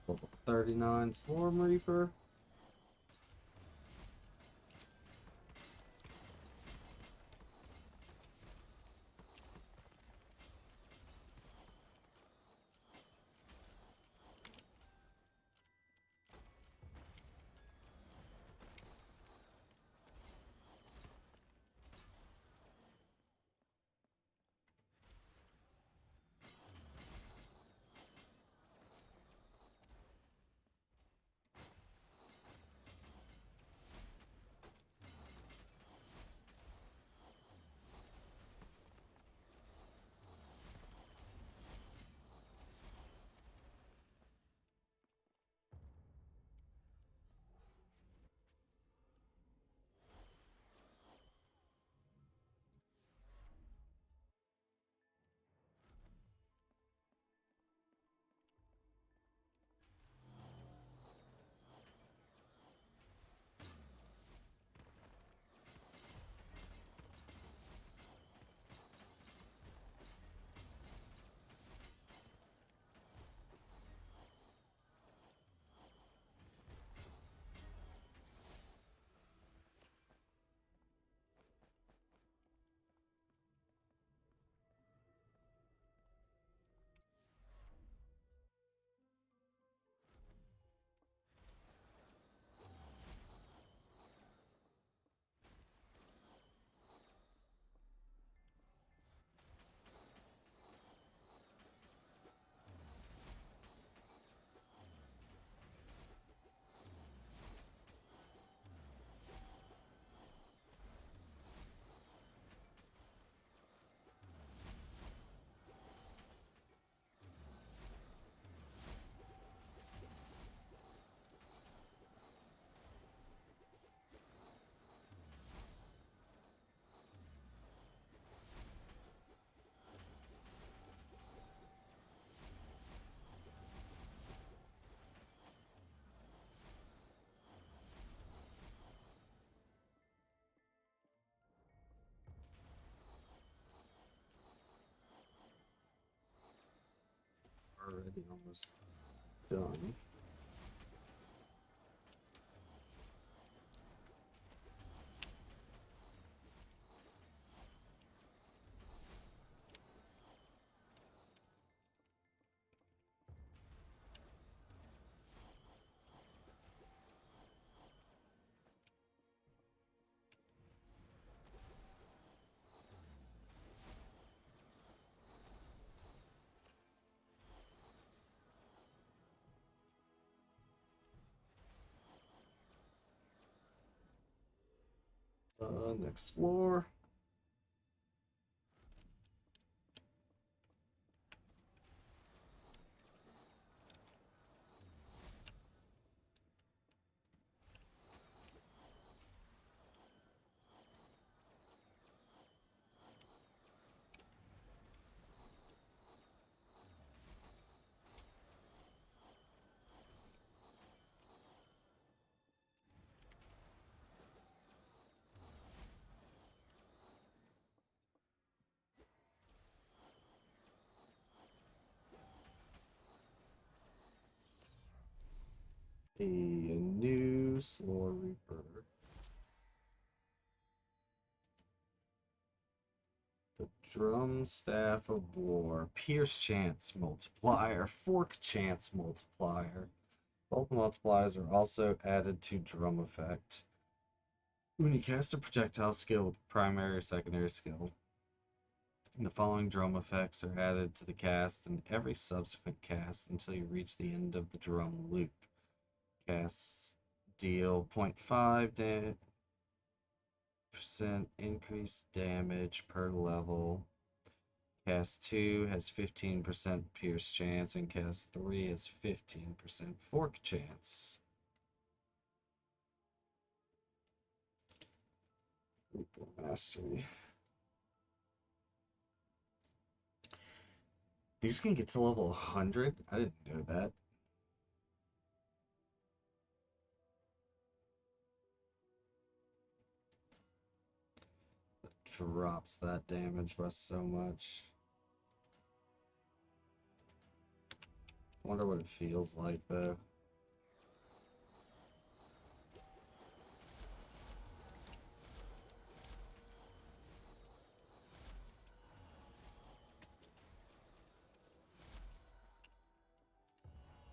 Level 39 Slorm Reaper. Already almost done. Next floor. a new Slore Reaper. The Drum Staff of War. Pierce Chance Multiplier. Fork Chance Multiplier. Both multipliers are also added to Drum Effect. When you cast a projectile skill with primary or secondary skill, the following drum effects are added to the cast and every subsequent cast until you reach the end of the drum loop. Casts deal 0.5% increased damage per level. Cast 2 has 15% pierce chance, and cast 3 has 15% fork chance. Mastery. These can get to level 100? I didn't know that. Drops that damage by so much. Wonder what it feels like though.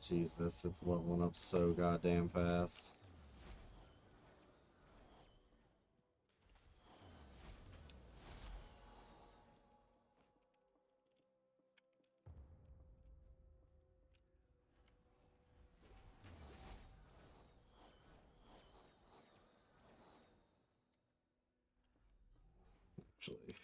Jesus, it's leveling up so goddamn fast. Actually.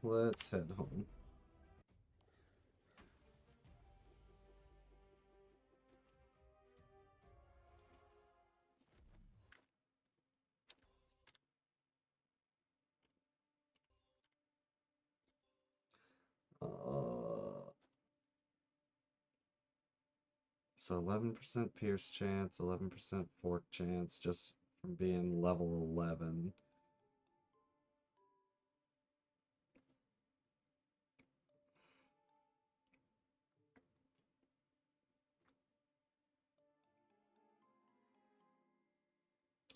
Let's head home. So 11% pierce chance, 11% fork chance just from being level 11.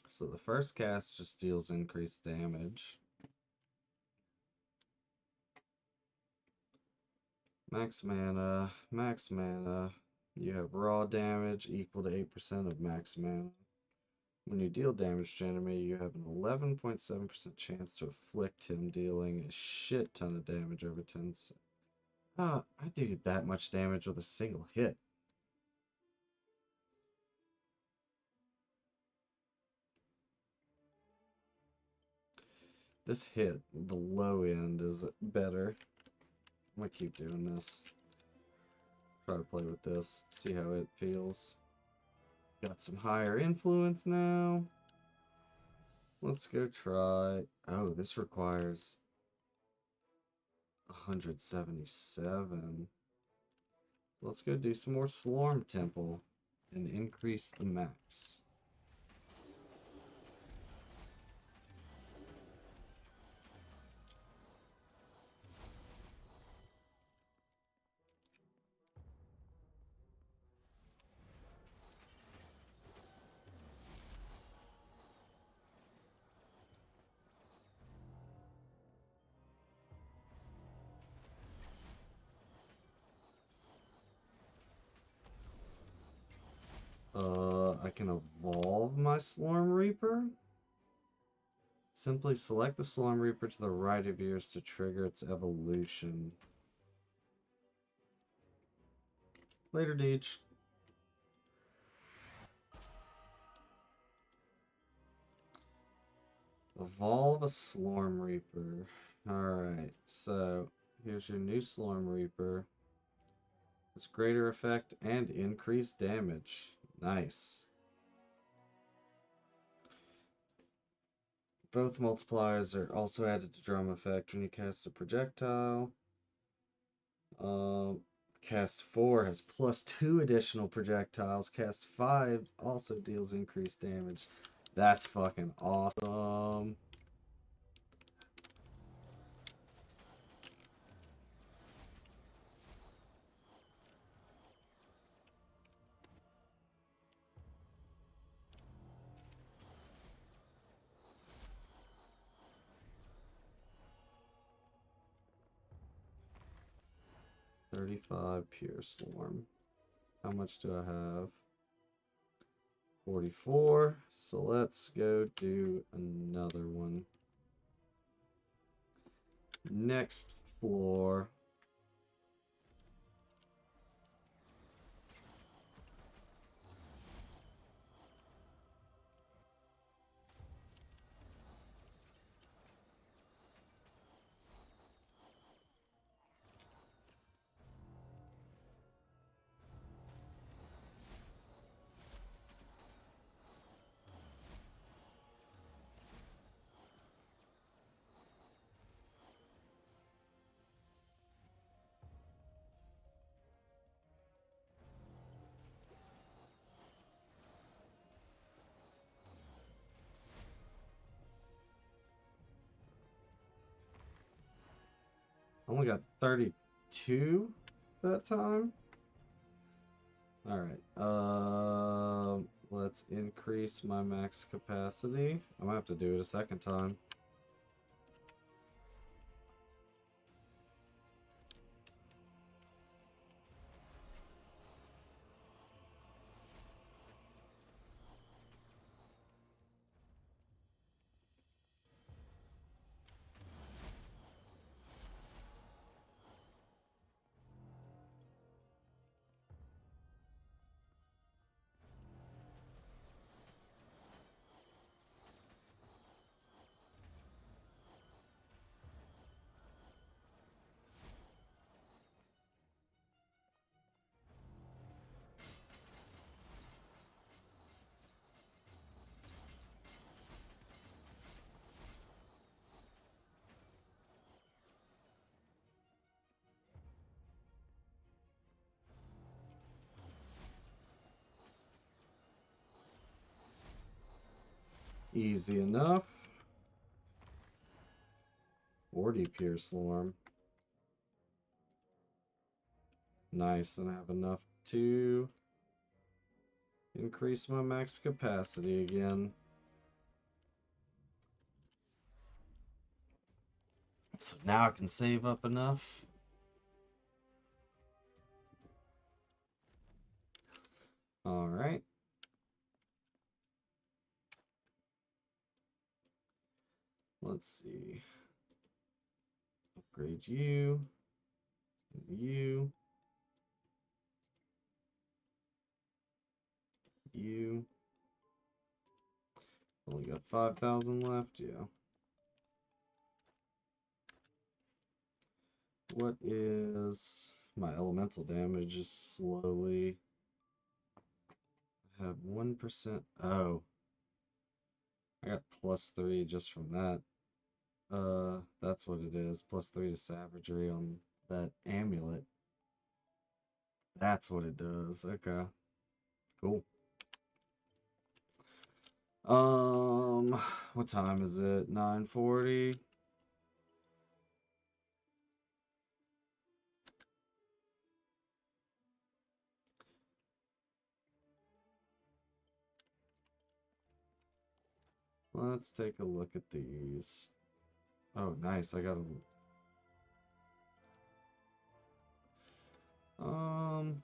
So the first cast just deals increased damage. Max mana, max mana. You have raw damage equal to 8% of max mana. When you deal damage to enemy, you have an 11.7% chance to afflict him, dealing a shit ton of damage over 10 seconds. I do that much damage with a single hit. This hit, the low end, is better. I'm gonna keep doing this. Try to play with this, see how it feels. Got some higher influence now. Let's go try. Oh, this requires 177. Let's go do some more Slorm Temple and increase the max. I can evolve my Slorm Reaper. Simply select the Slorm Reaper to the right of yours to trigger its evolution. Later, Deej. Evolve a Slorm Reaper. Alright, so here's your new Slorm Reaper. It's greater effect and increased damage. Nice. Both multipliers are also added to drum effect when you cast a projectile. Cast 4 has +2 additional projectiles. Cast 5 also deals increased damage. That's fucking awesome. $35 pure Slorm. How much do I have? 44. So let's go do another one. Next floor. Only got 32 that time. Alright. Let's increase my max capacity. I'm gonna have to do it a second time. Easy enough. 40 pure Slorm. Nice, and I have enough to increase my max capacity again. So now I can save up enough. Alright. Let's see. Upgrade you. You. You. Only got 5,000 left, yeah. What is my elemental damage? Is slowly. I have 1%. Oh. I got +3 just from that. That's what it is. +3 to savagery on that amulet. That's what it does. Okay. Cool. What time is it? 9:40. Let's take a look at these. Oh, nice. I got a um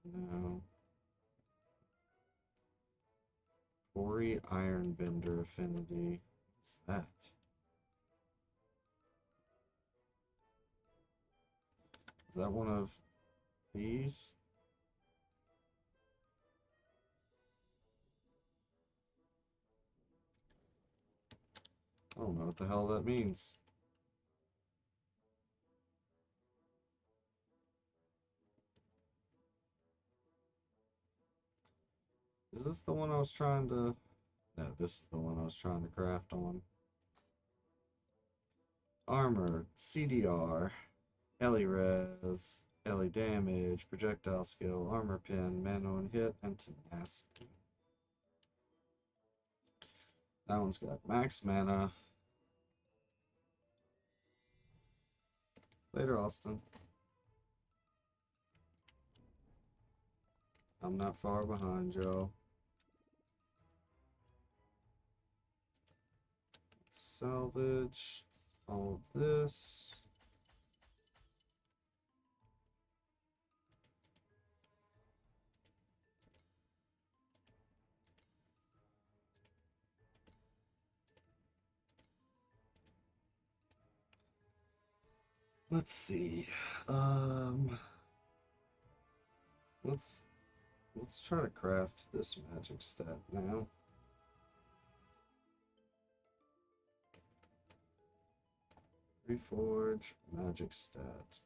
No. Ori Ironbender affinity. What's that? Is that one of these? I don't know what the hell that means. Is this the one I was trying to... No, this is the one I was trying to craft on. Armor, CDR, Ellie res, Ellie damage, projectile skill, armor pin, mana on hit, and tenacity. That one's got max mana. Later, Austin. I'm not far behind, y'all. Salvage all of this. Let's see. Let's try to craft this magic stat now. Reforge magic stat.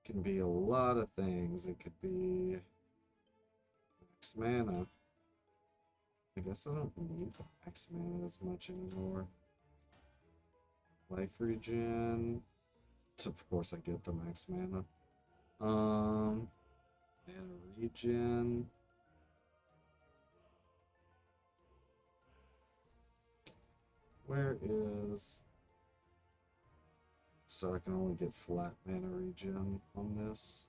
Can be a lot of things. It could be max mana. I guess I don't need the max mana as much anymore. Life regen. Of course I get the max mana. Mana regen. Where is... So I can only get flat mana regen on this.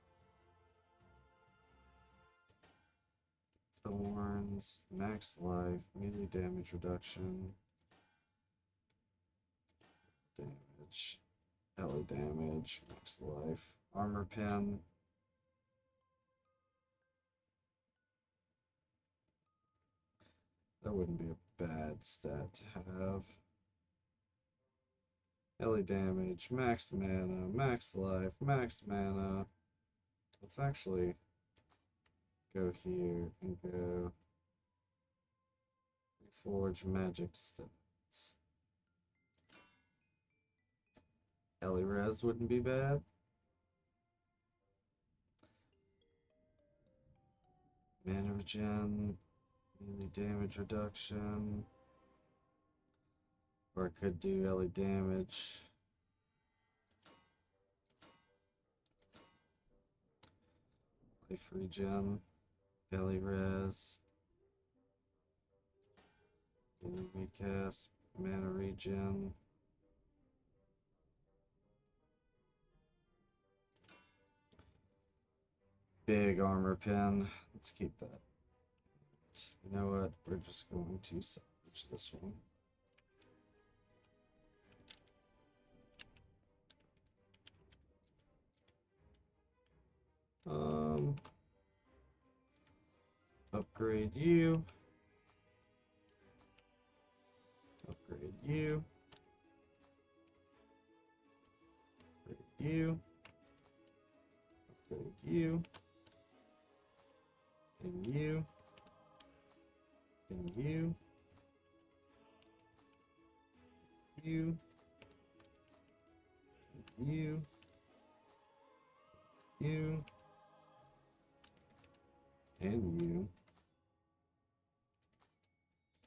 Thorns, max life, melee damage reduction, damage, Ellie damage, max life, armor pen. That wouldn't be a bad stat to have. Ellie damage, max mana, max life, max mana. Let's actually go here and go Reforge magic stats. Ellie res wouldn't be bad. Mana regen, melee damage reduction. Or I could do Ellie damage. Life regen, Ellie res. Enemy cast, mana regen. Big armor pin. Let's keep that. You know what? We're just going to salvage this one. Upgrade you. Upgrade you. Upgrade you. Upgrade you. And you. And you. You. You. You. And you.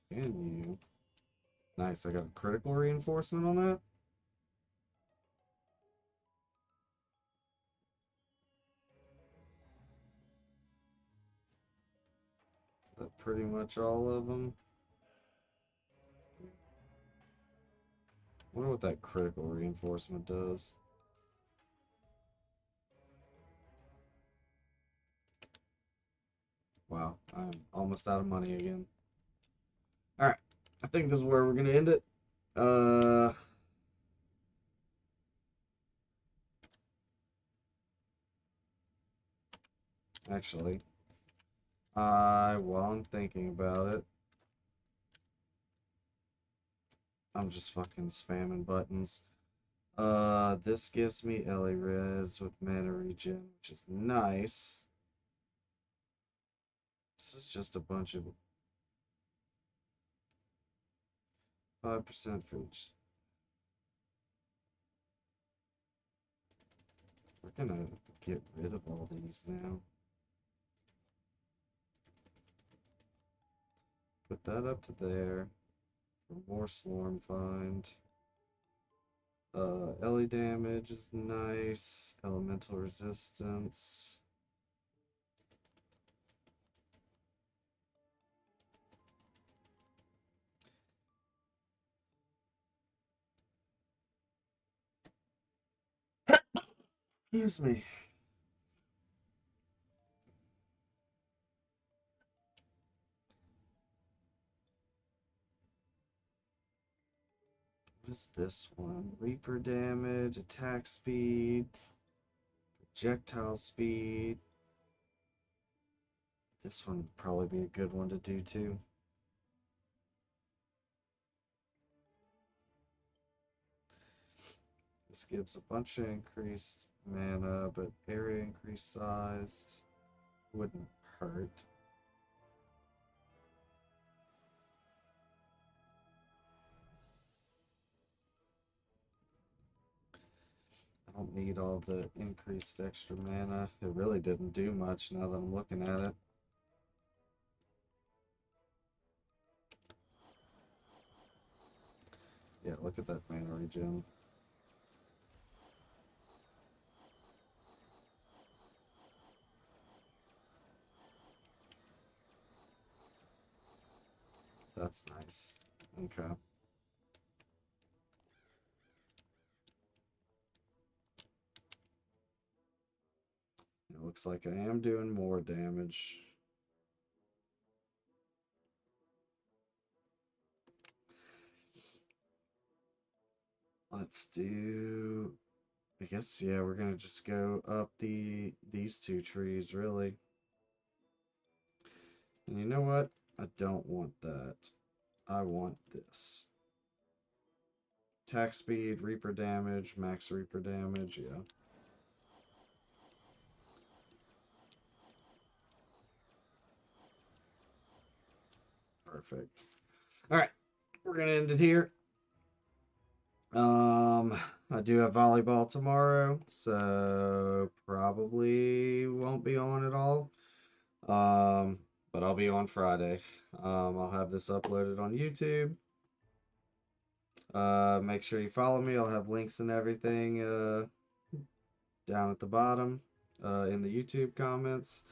And you. Nice, I got a critical reinforcement on that. Is that pretty much all of them? I wonder what that critical reinforcement does. Wow, I'm almost out of money again. Alright, I think this is where we're going to end it. Actually, while I'm thinking about it, I'm just fucking spamming buttons. This gives me Ellie Riz with mana regen, which is nice. This is just a bunch of 5% for each. We're gonna get rid of all these now. Put that up to there for more Slorm find. Ellie damage is nice. Elemental resistance. Excuse me. What is this one? Reaper damage, attack speed, projectile speed. This one would probably be a good one to do too. This gives a bunch of increased mana, but area increased sized wouldn't hurt. I don't need all the increased extra mana. It really didn't do much now that I'm looking at it. Yeah, look at that mana regen. That's nice. Okay. It looks like I am doing more damage. Let's do, I guess, yeah, we're gonna just go up these two trees, really. And you know what? I don't want that. I want this. Attack speed, Reaper damage, max Reaper damage, yeah. Perfect. All right, we're gonna end it here. I do have volleyball tomorrow, so probably won't be on at all. But I'll be on Friday. I'll have this uploaded on YouTube. Make sure you follow me. I'll have links and everything down at the bottom in the YouTube comments.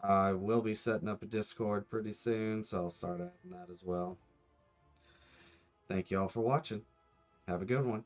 I will be setting up a Discord pretty soon, so I'll start adding that as well. Thank you all for watching. Have a good one.